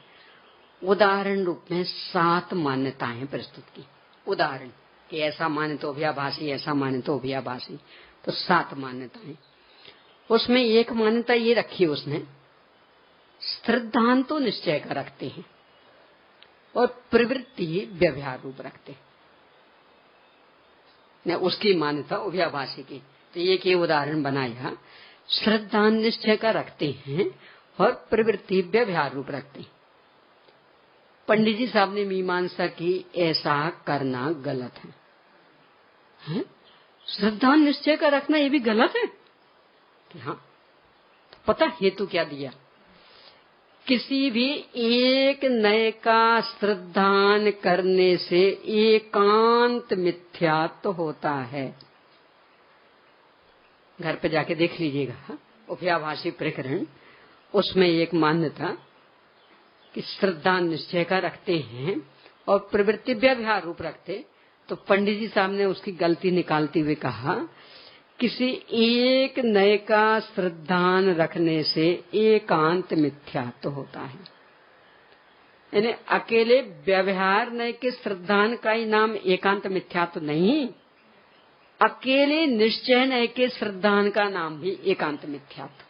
उदाहरण रूप में 7 मान्यताएं प्रस्तुत की। उदाहरण कि ऐसा माने तो उभयाभासी, ऐसा माने तो उभयाभासी, तो 7 मान्यताएं। उसमें एक मान्यता ये रखी उसने, श्रद्धांत तो निश्चय का रखते हैं और प्रवृत्ति व्यवहार रूप रखते हैं। उसकी मान्यता उभयाभासी की, तो एक ये उदाहरण बनाया, श्रद्धांत निश्चय का रखते हैं और प्रवृत्ति व्यवहार रूप रखते हैं। पंडित जी साहब ने मीमांसा की ऐसा करना गलत है? श्रद्धांत निश्चय का रखना ये भी गलत है कि हाँ? तो पता हेतु क्या दिया? किसी भी एक नए का श्रद्धान करने से एकांत मिथ्यात्व होता है। घर पे जाके देख लीजिएगा उभयाभासी प्रकरण, उसमें एक मान्यता कि श्रद्धान निश्चय का रखते हैं और प्रवृत्ति व्यवहार रूप रखते। तो पंडित जी साहब ने उसकी गलती निकालते हुए कहा, किसी एक नए का श्रद्धान रखने से एकांत मिथ्यात्व होता है। यानी अकेले व्यवहार नए के श्रद्धान का ही नाम एकांत मिथ्यात्व नहीं, अकेले निश्चय नए के श्रद्धान का नाम भी एकांत मिथ्यात्व।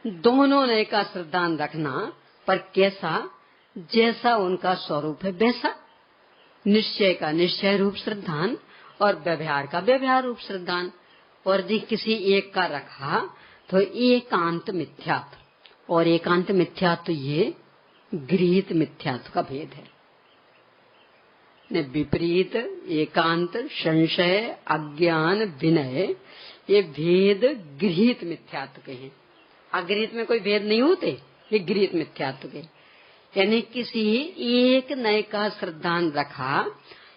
दोनों नए का श्रद्धान रखना, पर कैसा? जैसा उनका स्वरूप है वैसा। निश्चय का निश्चय रूप श्रद्धान और व्यवहार का व्यवहार रूप श्रद्धान। और यदि किसी एक का रखा तो एकांत मिथ्यात्व, और एकांत मिथ्यात्व ये गृहीत मिथ्यात्व का भेद है। विपरीत, एकांत, संशय, अज्ञान, विनय, ये भेद गृहीत मिथ्यात्व के हैं। अगृहीत में कोई भेद नहीं होते, ये गृहीत मिथ्यात्व के। यानी किसी एक नए का श्रद्धान रखा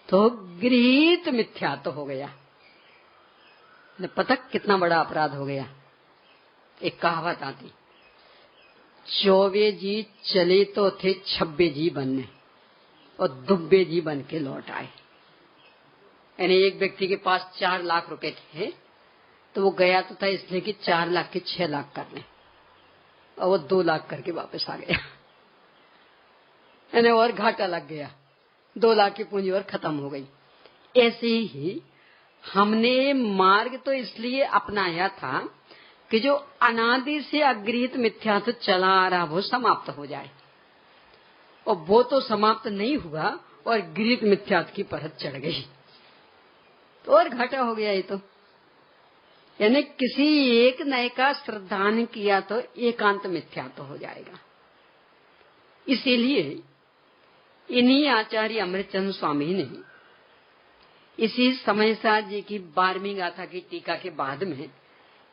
तो गृहीत मिथ्यात्व हो गया। पता कितना बड़ा अपराध हो गया। एक कहावत आती, 24 जी चले तो थे 26 जी बनने और दुब्बे जी बन के लौट आए। यानी एक व्यक्ति के पास 4 लाख रुपए थे तो वो गया तो था इसलिए कि 4 लाख के 6 लाख करने, और वो 2 लाख करके वापस आ गया। यानी और घाटा लग गया, 2 लाख की पूंजी और खत्म हो गई। ऐसे ही हमने मार्ग तो इसलिए अपनाया था कि जो अनादि से अगृहीत मिथ्यात्व चला आ रहा वो समाप्त हो जाए, और वो तो समाप्त नहीं हुआ और गृहीत मिथ्यात्व की परत चढ़ गई तो और घाटा हो गया। ये तो यानी किसी एक नए का श्रद्धान किया तो एकांत मिथ्यात्व हो जाएगा। इसीलिए इन्हीं आचार्य अमृतचंद स्वामी ने इसी समय साथ जी की 12वीं गाथा की टीका के बाद में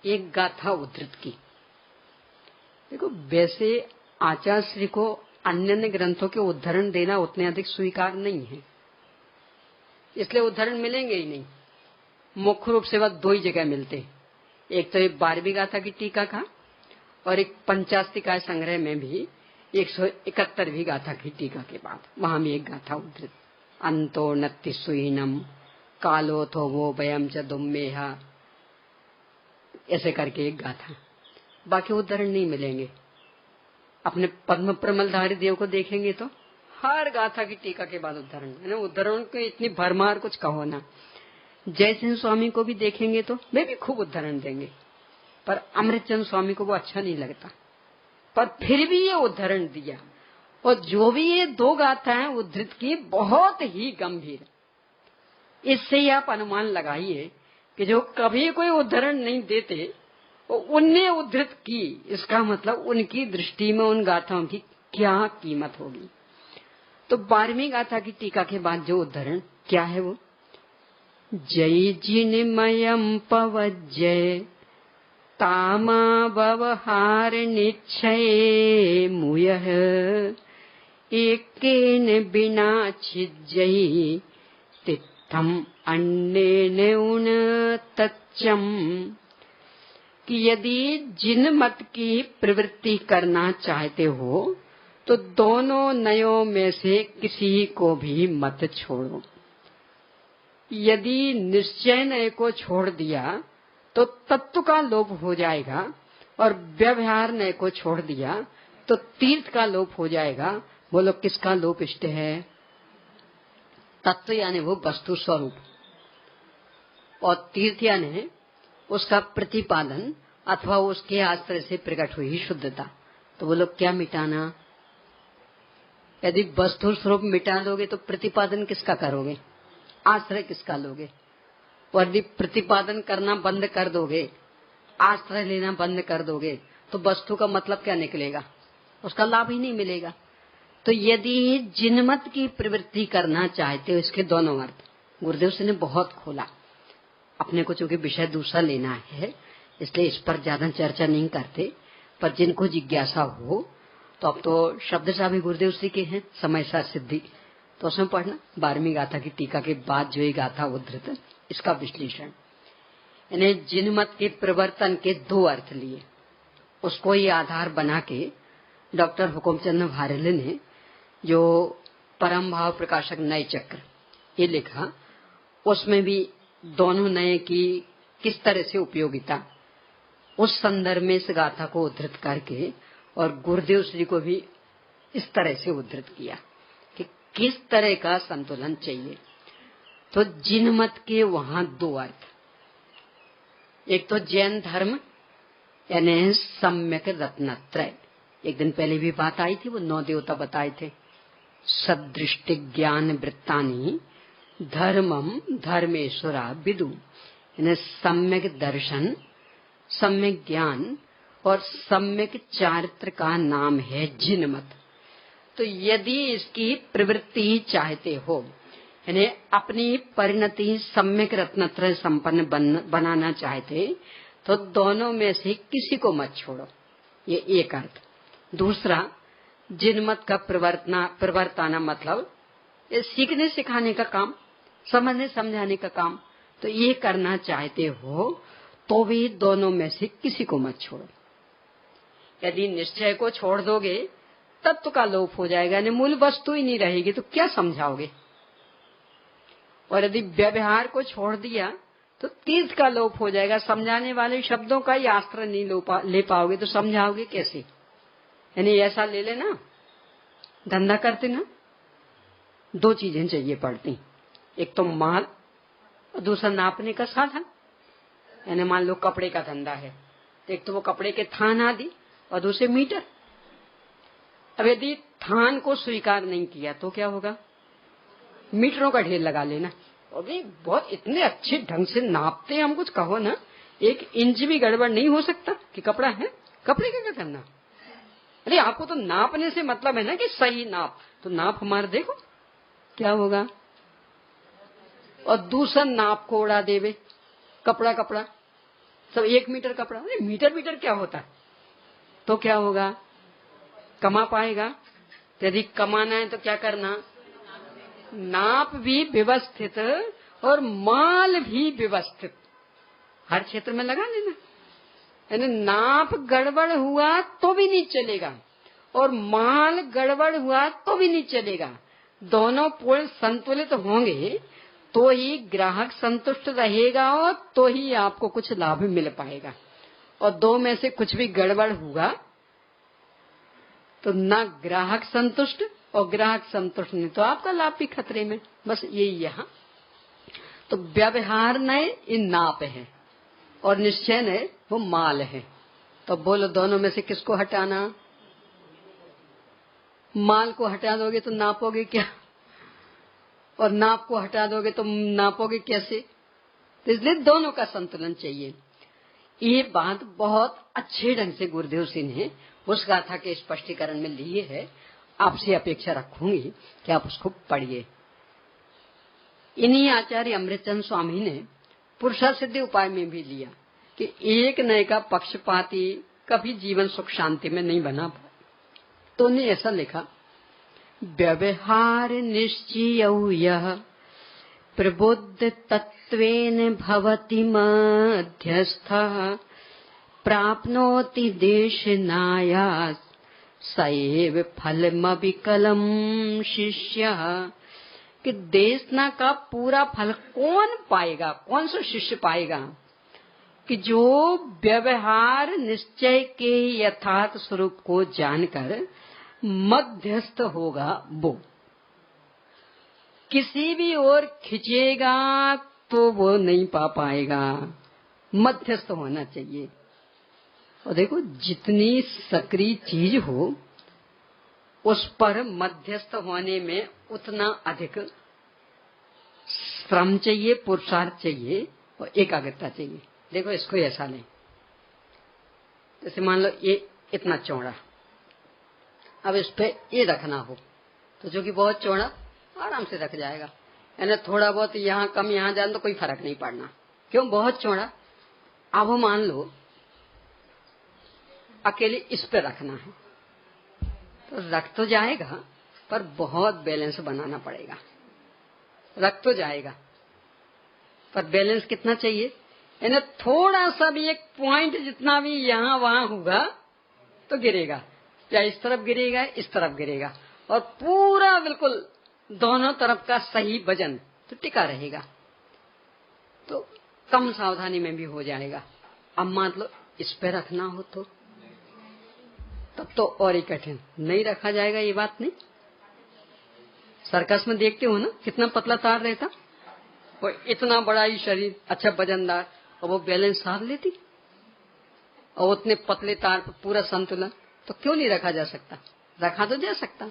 एक गाथा उद्धृत की। देखो, वैसे आचार्य श्री को अन्य ग्रंथों के उद्धरण देना उतने अधिक स्वीकार नहीं है, इसलिए उद्धरण मिलेंगे ही नहीं। मुख्य रूप से वह 2 ही जगह मिलते, एक तो एक 12वीं गाथा की टीका का, और एक पंचास्तिकाय संग्रह में भी 171वीं गाथा की टीका के बाद वहां भी एक गाथा उद्धृत, अंतो नत्ति सुहीनम कालो थो वो वयम च दुम्मेहा, ऐसे करके एक गाथा। बाकी उद्धरण नहीं मिलेंगे। अपने पद्म प्रमलधारी देव को देखेंगे तो हर गाथा की टीका के बाद उद्धरण है ना। उद्धरण को इतनी भरमार कुछ कहो ना। जयसिंह स्वामी को भी देखेंगे तो वे भी खूब उद्धरण देंगे, पर अमृतचंद स्वामी को वो अच्छा नहीं लगता, पर फिर भी ये उद्धरण दिया। और जो भी ये 2 गाथाएं उद्धृत की बहुत ही गंभीर, इससे ही आप अनुमान लगाइए कि जो कभी कोई उद्धरण नहीं देते वो उनने उद्धृत की, इसका मतलब उनकी दृष्टि में उन गाथाओं की क्या कीमत होगी। तो 12वीं गाथा की टीका के बाद जो उद्धरण क्या है वो, जय जिनमयम पवज्जय तामा व्यवहार निश्चय मुयः एकेन बिना छिज्जयि तित्थम अन्येन उन तच्चम। कि यदि जिन मत की प्रवृत्ति करना चाहते हो तो दोनों नयों में से किसी को भी मत छोड़ो। यदि निश्चय नय को छोड़ दिया तो तत्व का लोप हो जाएगा, और व्यवहार नय को छोड़ दिया तो तीर्थ का लोप हो जाएगा। बोलो किसका लोप इष्ट है? तत्व यानी वो वस्तु स्वरूप, और तीर्थ यानी उसका प्रतिपादन अथवा उसके आश्रय से प्रकट हुई शुद्धता। तो वो लोग क्या मिटाना? यदि वस्तु स्वरूप मिटा दोगे तो प्रतिपादन किसका करोगे? आश्रय किसका लोगे? और यदि प्रतिपादन करना बंद कर दोगे, आश्रय लेना बंद कर दोगे, तो वस्तु का मतलब क्या निकलेगा? उसका लाभ ही नहीं मिलेगा। तो यदि जिनमत की प्रवृत्ति करना चाहते हो, इसके दोनों अर्थ गुरुदेव से ने बहुत खोला। अपने को चूंकि विषय दूसरा लेना है इसलिए इस पर ज्यादा चर्चा नहीं करते, पर जिनको जिज्ञासा हो तो अब तो शब्द सा भी गुरुदेव श्री के हैं, समय सा सिद्धि, तो उसमें पढ़ना 12वीं गाथा की टीका के बाद जो ये गाथा उद्धृत, इसका विश्लेषण। यानी जिनमत के प्रवर्तन के 2 अर्थ लिए, उसको ये आधार बना के डॉक्टर हुकुमचंद भारले ने जो परम भाव प्रकाशक नए चक्र ये लिखा, उसमें भी दोनों नए की किस तरह से उपयोगिता, उस संदर्भ में इस गाथा को उद्धृत करके और गुरुदेव श्री को भी इस तरह से उद्धृत किया कि किस तरह का संतुलन चाहिए। तो जिनमत के वहां 2 अर्थ, एक तो जैन धर्म यानी सम्यक रत्नत्रय, एक दिन पहले भी बात आई थी, वो 9 देवता बताए थे, सदृष्टि ज्ञान वृत्तानि धर्मम धर्मेश्वरा विदु। यानी सम्यक दर्शन, सम्यक ज्ञान और सम्यक चारित्र का नाम है जिनमत। तो यदि इसकी प्रवृत्ति ही चाहते हो, यानी अपनी परिणति सम्यक रत्नत्रय संपन्न बनाना चाहते, तो दोनों में से किसी को मत छोड़ो, ये एक अर्थ। दूसरा, जिनमत का प्रवर्ताना मतलब ये सीखने सिखाने का काम, समझने समझाने का काम। तो ये करना चाहते हो तो भी दोनों में से किसी को मत छोड़ो। यदि निश्चय को छोड़ दोगे तत्व का लोप हो जाएगा, यानी मूल वस्तु ही नहीं रहेगी, तो क्या समझाओगे। और यदि व्यवहार को छोड़ दिया तो तीर्थ का लोप हो जाएगा, समझाने वाले शब्दों का ही आश्रय नहीं ले पाओगे, तो समझाओगे कैसे। यानी ऐसा ले लेना, धंधा करते ना, दो चीजें चाहिए पड़ती, एक तो माल और दूसरा नापने का साधन। यानी मान लो कपड़े का धंधा है, तो एक तो वो कपड़े के थान आदि और दूसरे मीटर। अब यदि थान को स्वीकार नहीं किया तो क्या होगा, मीटरों का ढेर लगा लेना। अभी बहुत इतने अच्छे ढंग से नापते हैं, हम कुछ कहो ना, 1 इंच भी गड़बड़ नहीं हो सकता कि कपड़ा है, कपड़े का क्या करना। अरे आपको तो नापने से मतलब है ना कि सही नाप, तो नाप हमारा देखो क्या होगा। और दूसरा नाप को उड़ा देवे, कपड़ा कपड़ा सब 1 मीटर कपड़ा, अरे मीटर क्या होता है, तो क्या होगा, कमा पाएगा। तो यदि कमाना है तो क्या करना, नाप भी व्यवस्थित और माल भी व्यवस्थित, हर क्षेत्र में लगा लेना। यानी नाप गड़बड़ हुआ तो भी नहीं चलेगा और माल गड़बड़ हुआ तो भी नहीं चलेगा। दोनों पूर्ण संतुलित होंगे तो ही ग्राहक संतुष्ट रहेगा और तो ही आपको कुछ लाभ मिल पाएगा। और दो में से कुछ भी गड़बड़ हुआ तो ना ग्राहक संतुष्ट और ग्राहक संतुष्ट नहीं तो आपका लाभ भी खतरे में। बस यही यहाँ तो व्यवहार नए इन नाप है और निश्चय ने वो माल है। तो बोलो दोनों में से किसको हटाना। माल को हटा दोगे तो नापोगे क्या, और नाप को हटा दोगे तो नापोगे कैसे। तो इसलिए दोनों का संतुलन चाहिए। ये बात बहुत अच्छे ढंग से गुरुदेव सिंह ने उस गाथा के स्पष्टीकरण में लिए है। आपसे अपेक्षा रखूंगी कि आप उसको पढ़िए। इन्हीं आचार्य अमृतचंद स्वामी ने पुरुषा सिद्धि उपाय में भी लिया कि एक नए का पक्षपाती कभी जीवन सुख शांति में नहीं बना पाए। तो उन्हें ऐसा लिखा, व्यवहार निश्चय यः प्रबुद्ध तत्वेन भवति मध्यस्थः प्राप्नोति देशनायास सैव फलमविकलम शिष्यः। कि देशना का पूरा फल कौन पाएगा, कौन सा शिष्य पाएगा कि जो व्यवहार निश्चय के यथार्थ स्वरूप को जानकर मध्यस्थ होगा। वो किसी भी ओर खिंचेगा तो वो नहीं पा पाएगा, मध्यस्थ होना चाहिए। और देखो जितनी सक्रिय चीज हो उस पर मध्यस्थ होने में उतना अधिक श्रम चाहिए, पुरुषार्थ चाहिए और एकाग्रता चाहिए। देखो इसको ऐसा नहीं, जैसे मान लो ये इतना चौड़ा, अब इस पे ये रखना हो तो जो कि बहुत चौड़ा आराम से रख जाएगा। यानी थोड़ा बहुत यहाँ कम यहाँ जाए तो कोई फर्क नहीं पड़ना, क्यों बहुत चौड़ा। अब मान लो अकेले इस पे रखना है तो रख तो जाएगा पर बहुत बैलेंस बनाना पड़ेगा। रख तो जाएगा पर बैलेंस कितना चाहिए, यानी थोड़ा सा भी एक पॉइंट जितना भी यहाँ वहां होगा तो गिरेगा, या इस तरफ गिरेगा इस तरफ गिरेगा, और पूरा बिल्कुल दोनों तरफ का सही वजन तो टिका रहेगा। तो कम सावधानी में भी हो जाएगा। अब मान लो इस पे रखना हो तो तब तो और ही कठिन, नहीं रखा जाएगा। ये बात नहीं, सर्कस में देखते हो ना कितना पतला तार रहता और इतना बड़ा ही शरीर, अच्छा वजनदार, और वो बैलेंस साध लेती, और उतने पतले तार पर पूरा संतुलन। तो क्यों नहीं रखा जा सकता, रखा तो जा सकता।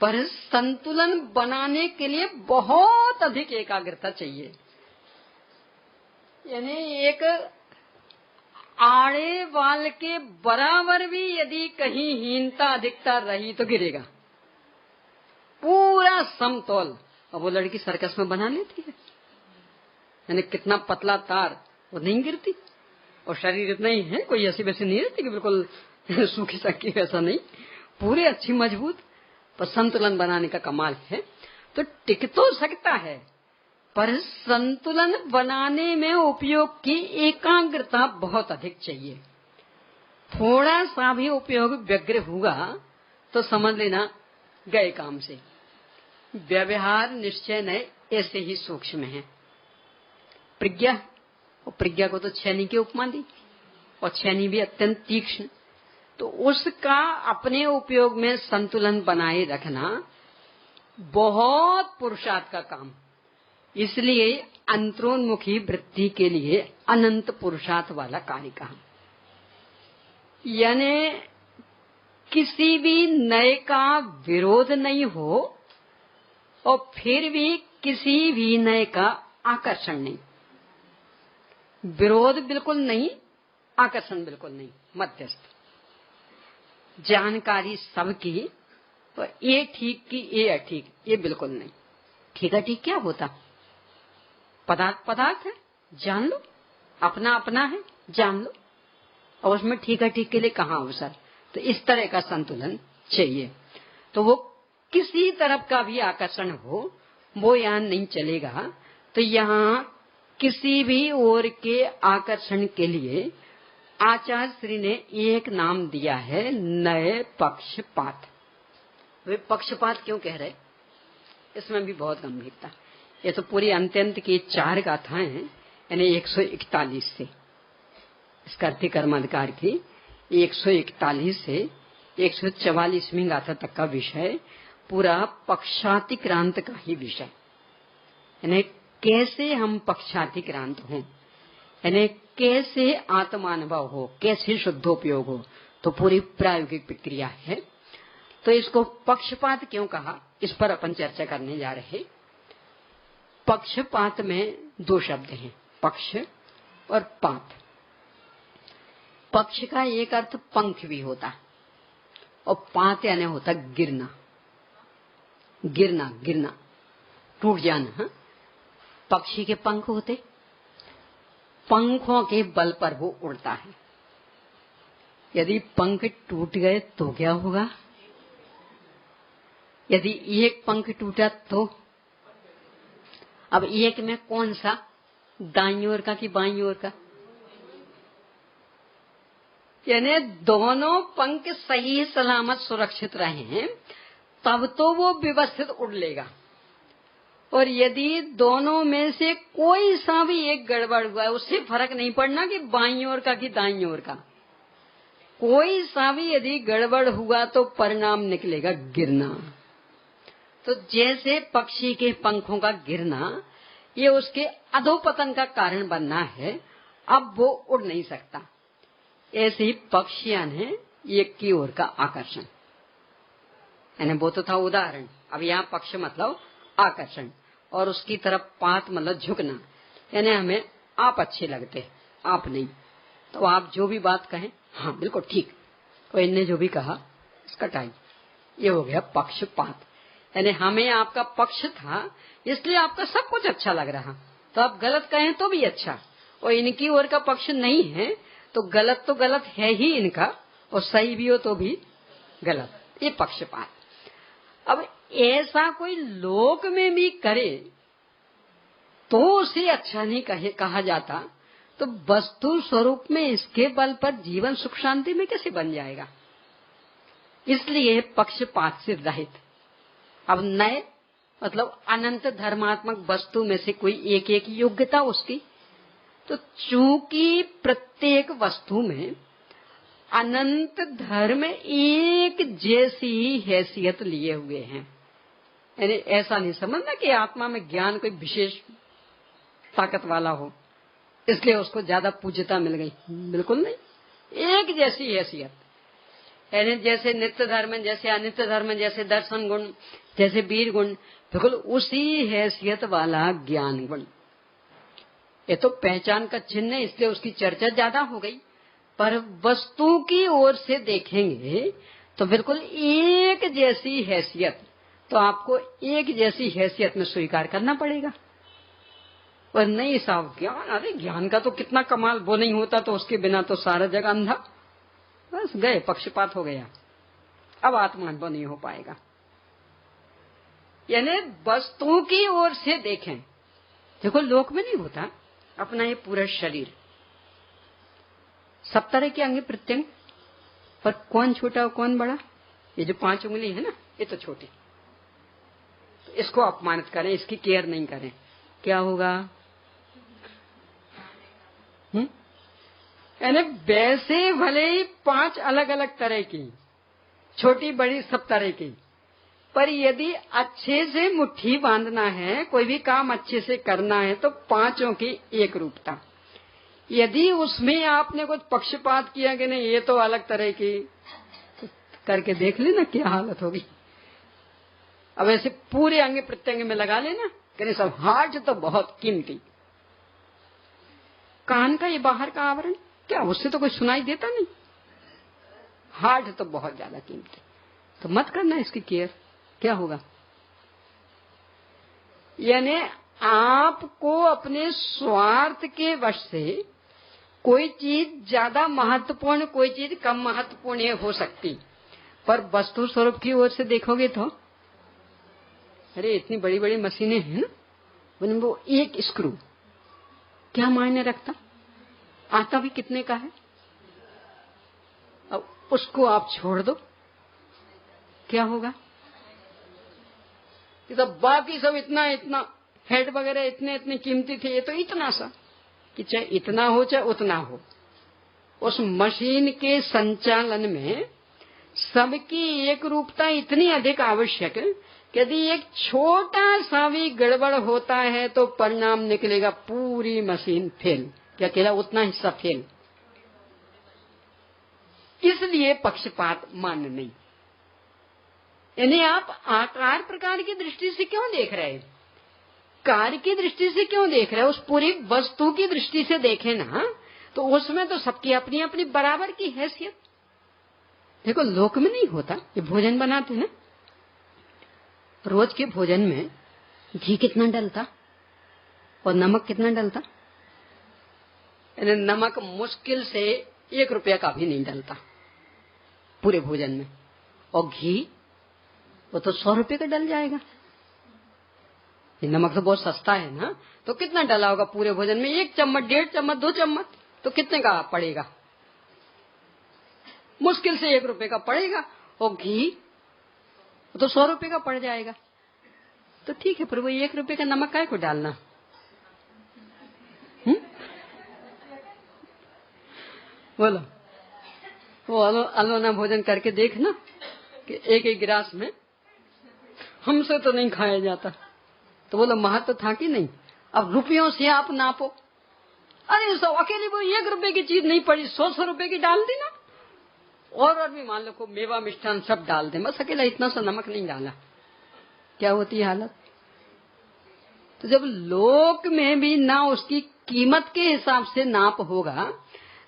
पर संतुलन बनाने के लिए बहुत अधिक एकाग्रता चाहिए। यानी एक आड़े वाल के बराबर भी यदि कहीं हीनता अधिकता रही तो गिरेगा, पूरा समतोल। अब वो लड़की सर्कस में बना लेती है, यानी कितना पतला तार, वो नहीं गिरती। और शरीर इतना ही है, कोई ऐसी वैसी नहीं रहती कि बिल्कुल सूखी सकी, ऐसा नहीं, पूरे अच्छी मजबूत। पर संतुलन बनाने का कमाल है। तो टिक तो सकता है, पर संतुलन बनाने में उपयोग की एकाग्रता बहुत अधिक चाहिए। थोड़ा सा भी उपयोग व्यग्र हुआ तो समझ लेना गए काम से। व्यवहार निश्चय नए ऐसे ही सूक्ष्म है। प्रज्ञा, और प्रज्ञा को तो छैनी की उपमा दी, और छैनी भी अत्यंत तीक्ष्ण। तो उसका अपने उपयोग में संतुलन बनाए रखना बहुत पुरुषार्थ का काम। इसलिए अंतरोन्मुखी वृत्ति के लिए अनंत पुरुषार्थ वाला कार्य कहा। यानी किसी भी नए का विरोध नहीं हो और फिर भी किसी भी नए का आकर्षण नहीं। विरोध बिल्कुल नहीं, आकर्षण बिल्कुल नहीं, मध्यस्थ। जानकारी सबकी, तो ये ठीक की ये अठीक, ये बिल्कुल नहीं। ठीक है, ठीक क्या होता? पदार्थ पदार्थ है, जान लो, अपना अपना है, जान लो, और उसमें ठीक है ठीक के लिए कहाँ अवसर। तो इस तरह का संतुलन चाहिए। तो वो किसी तरफ का भी आकर्षण हो, वो यहाँ नहीं चलेगा। तो यहाँ किसी भी ओर के आकर्षण के लिए आचार्य श्री ने एक नाम दिया है, नए पक्षपात। वे पक्षपात क्यों कह रहे, इसमें भी बहुत गंभीरता। ये तो पूरी अंत्यंत की 4 गाथाएं हैं, यानी 141 से, इसका अर्थ कर्माधिकार की 141 से 144वीं गाथा तक का विषय पूरा पक्षातिक्रांत का ही विषय। यानी कैसे हम पक्षातिक्रांत हों, यानी कैसे आत्मानुभव हो, कैसे शुद्धोपयोग हो, तो पूरी प्रायोगिक प्रक्रिया है। तो इसको पक्षपात क्यों कहा, इस पर अपन चर्चा करने जा रहे। पक्षपात में 2 शब्द हैं, पक्ष और पात। पक्ष का एक अर्थ पंख भी होता है, और पात यानी होता गिरना, गिरना गिरना, टूट जाना। हाँ? पक्षी के पंख होते, पंखों के बल पर वो उड़ता है। यदि पंख टूट गए तो क्या होगा? यदि एक पंख टूटा तो अब एक में कौन सा, दाईं ओर का कि बाईं ओर का? यानी दोनों पंख सही सलामत सुरक्षित रहे तब तो वो व्यवस्थित उड़ लेगा। और यदि दोनों में से कोई सा भी एक गड़बड़ हुआ है, उससे फर्क नहीं पड़ना कि बाईं ओर का कि दाईं ओर का, कोई सा भी यदि गड़बड़ हुआ तो परिणाम निकलेगा गिरना। तो जैसे पक्षी के पंखों का गिरना ये उसके अधोपतन का कारण बनना है, अब वो उड़ नहीं सकता। ऐसे ही पक्षियां ने एक की ओर का आकर्षण, यानी वो तो था उदाहरण। अब यहाँ पक्ष मतलब आकर्षण, और उसकी तरफ पात मतलब झुकना, यानी हमें आप अच्छे लगते, आप नहीं। तो आप जो भी बात कहें, हाँ बिल्कुल ठीक, और इनने जो भी कहा इसका टाइम, ये हो गया पक्षपात। यानी हमें आपका पक्ष था इसलिए आपका सब कुछ अच्छा लग रहा, तो आप गलत कहें तो भी अच्छा, और इनकी ओर का पक्ष नहीं है तो गलत है ही इनका, और सही भी हो तो भी गलत, ये पक्षपात। अब ऐसा कोई लोक में भी करे तो उसे अच्छा नहीं कहा जाता, तो वस्तु स्वरूप में इसके बल पर जीवन सुख शांति में कैसे बन जाएगा? इसलिए पक्षपात से रहित। अब नए मतलब अनंत धर्मात्मक वस्तु में से कोई एक एक योग्यता उसकी, तो चूंकि प्रत्येक वस्तु में अनंत धर्म एक जैसी ही हैसियत लिए हुए हैं, यानी ऐसा नहीं समझना कि आत्मा में ज्ञान कोई विशेष ताकत वाला हो इसलिए उसको ज्यादा पूज्यता मिल गई, बिल्कुल नहीं, एक जैसी हैसियत। यानी जैसे नित्य धर्म, जैसे अनित्य धर्म, जैसे दर्शन गुण, जैसे वीर गुण, बिल्कुल उसी हैसियत वाला ज्ञान गुण। ये तो पहचान का चिन्ह है, इसलिए उसकी चर्चा ज्यादा हो गई। पर वस्तु की ओर से देखेंगे तो बिल्कुल एक जैसी हैसियत, तो आपको एक जैसी हैसियत में स्वीकार करना पड़ेगा। और नहीं साहब ज्ञान, अरे ज्ञान का तो कितना कमाल, वो नहीं होता तो उसके बिना तो सारा जगह अंधा, बस गए, पक्षपात हो गया, अब आत्मानुभव नहीं हो पाएगा। यानी वस्तुओं की ओर से देखें, देखो लोक में नहीं होता अपना ये पूरा शरीर, सब तरह के अंग प्रत्यंग, पर कौन छोटा और कौन बड़ा? ये जो 5 उंगली है ना, ये तो छोटी, तो इसको अपमानित करें, इसकी केयर नहीं करें, क्या होगा? यानी वैसे भले ही 5 अलग अलग तरह की, छोटी बड़ी सब तरह की, पर यदि अच्छे से मुट्ठी बांधना है, कोई भी काम अच्छे से करना है, तो 5 की एक रूपता। यदि उसमें आपने कुछ पक्षपात किया कि नहीं ये तो अलग तरह की, तो करके देख लेना क्या हालत होगी। अब ऐसे पूरे अंग प्रत्यंग में लगा लेना कि सब हार्ट तो बहुत कीमती, कान का ये बाहर का आवरण, क्या उससे तो कोई सुनाई देता नहीं, हार्ट तो बहुत ज्यादा कीमती, तो मत करना इसकी केयर, क्या होगा? यानी आपको अपने स्वार्थ के वश से कोई चीज ज्यादा महत्वपूर्ण, कोई चीज कम महत्वपूर्ण हो सकती, पर वस्तु स्वरूप की ओर से देखोगे तो अरे इतनी बड़ी बड़ी मशीनें हैं ना, उनमें वो एक स्क्रू क्या मायने रखता, आता भी कितने का है, अब उसको आप छोड़ दो, क्या होगा? ये तो बाकी सब इतना इतना हेड वगैरह इतने इतने कीमती थे, ये तो इतना सा कि चाहे इतना हो चाहे उतना हो, उस मशीन के संचालन में सबकी एक रूपता इतनी अधिक आवश्यक है कि यदि एक छोटा सा भी गड़बड़ होता है तो परिणाम निकलेगा पूरी मशीन फेल, क्या अकेला उतना हिस्सा फेल। इसलिए पक्षपात मान्य नहीं। यानी आप आकार प्रकार की दृष्टि से क्यों देख रहे हैं, कार्य की दृष्टि से क्यों देख रहे हैं, उस पूरी वस्तु की दृष्टि से देखें ना, तो उसमें तो सबकी अपनी अपनी बराबर की हैसियत। देखो लोक में नहीं होता, ये भोजन बनाते हैं, रोज के भोजन में घी कितना डलता और नमक कितना डलता? नमक मुश्किल से 1 रुपया का भी नहीं डलता पूरे भोजन में, और घी वो तो 100 रुपये का डल जाएगा। ये नमक तो बहुत सस्ता है ना, तो कितना डला होगा पूरे भोजन में? 1 चम्मच, 1.5 चम्मच, 2 चम्मच, तो कितने का पड़ेगा? मुश्किल से 1 रुपये का पड़ेगा, और घी तो 100 रुपये का पड़ जाएगा। तो ठीक है, पर वो 1 रुपये का नमक काय को डालना? बोलो, वो अलोना भोजन करके देखना कि एक एक गिलास में हमसे तो नहीं खाया जाता, तो बोलो महत्व था कि नहीं? अब रुपयों से आप नापो, अरे सब अकेली वो 1 रुपये की चीज नहीं पड़ी, 100 रुपये की डाल दी ना, और भी मान लो को मेवा मिष्ठान सब डाल दे, बस अकेला इतना सा नमक नहीं डाला, क्या होती है हालत? तो जब लोक में भी ना उसकी कीमत के हिसाब से नाप होगा,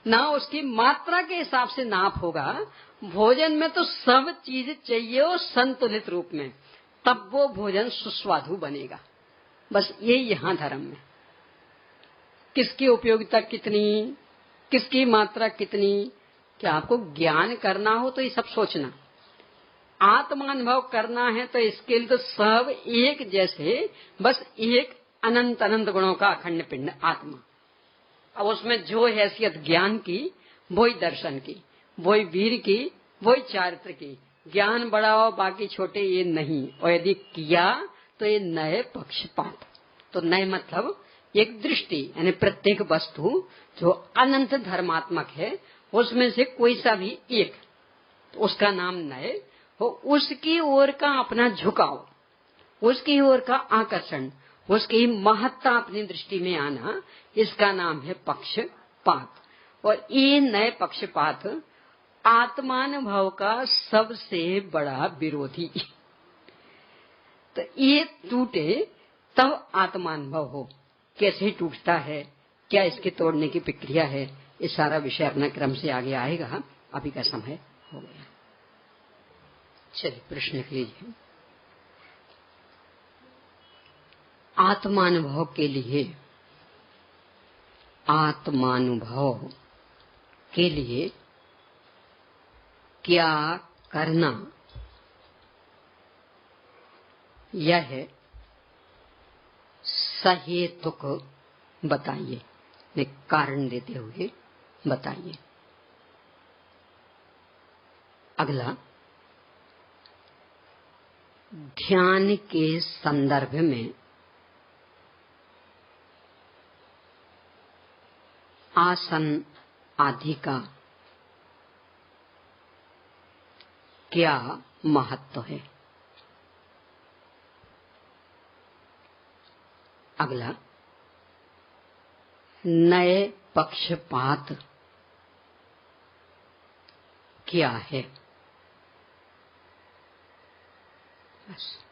ना उसकी मात्रा के हिसाब से नाप होगा, भोजन में तो सब चीज चाहिए और संतुलित रूप में, तब वो भोजन सुस्वादु बनेगा। बस यही यहाँ धर्म में, किसकी उपयोगिता कितनी, किसकी मात्रा कितनी, क्या आपको ज्ञान करना हो तो ये सब सोचना, आत्मानुभव करना है तो इसके लिए तो सब एक जैसे, बस एक अनंत अनंत गुणों का अखंड पिंड आत्मा। अब उसमें जो हैसियत ज्ञान की वही दर्शन की, वही वीर की, वही चारित्र की, ज्ञान बड़ा हो बाकी छोटे ये नहीं, और यदि किया तो ये नए पक्षपात। तो नए मतलब एक दृष्टि, यानी प्रत्येक वस्तु जो अनंत धर्मात्मक है उसमें से कोई सा भी एक, तो उसका नाम नए हो, उसकी ओर का अपना झुकाव, उसकी ओर का आकर्षण, उसकी महत्ता अपनी दृष्टि में आना, इसका नाम है पक्षपात। और ये नए पक्षपात आत्मानुभव का सबसे बड़ा विरोधी। तो ये टूटे तब आत्मानुभव हो। कैसे टूटता है, क्या इसके तोड़ने की प्रक्रिया है, ये सारा विषय अपना क्रम से आगे आएगा। अभी का समय हो गया। चलिए प्रश्न लिख लीजिए। आत्मानुभव के लिए, आत्मानुभव के लिए क्या करना, यह सहेतुक बताइए। एक कारण देते हुए बताइए। अगला, ध्यान के संदर्भ में आसन आदि का क्या महत्व है। अगला, नए पक्षपात क्या है। बस।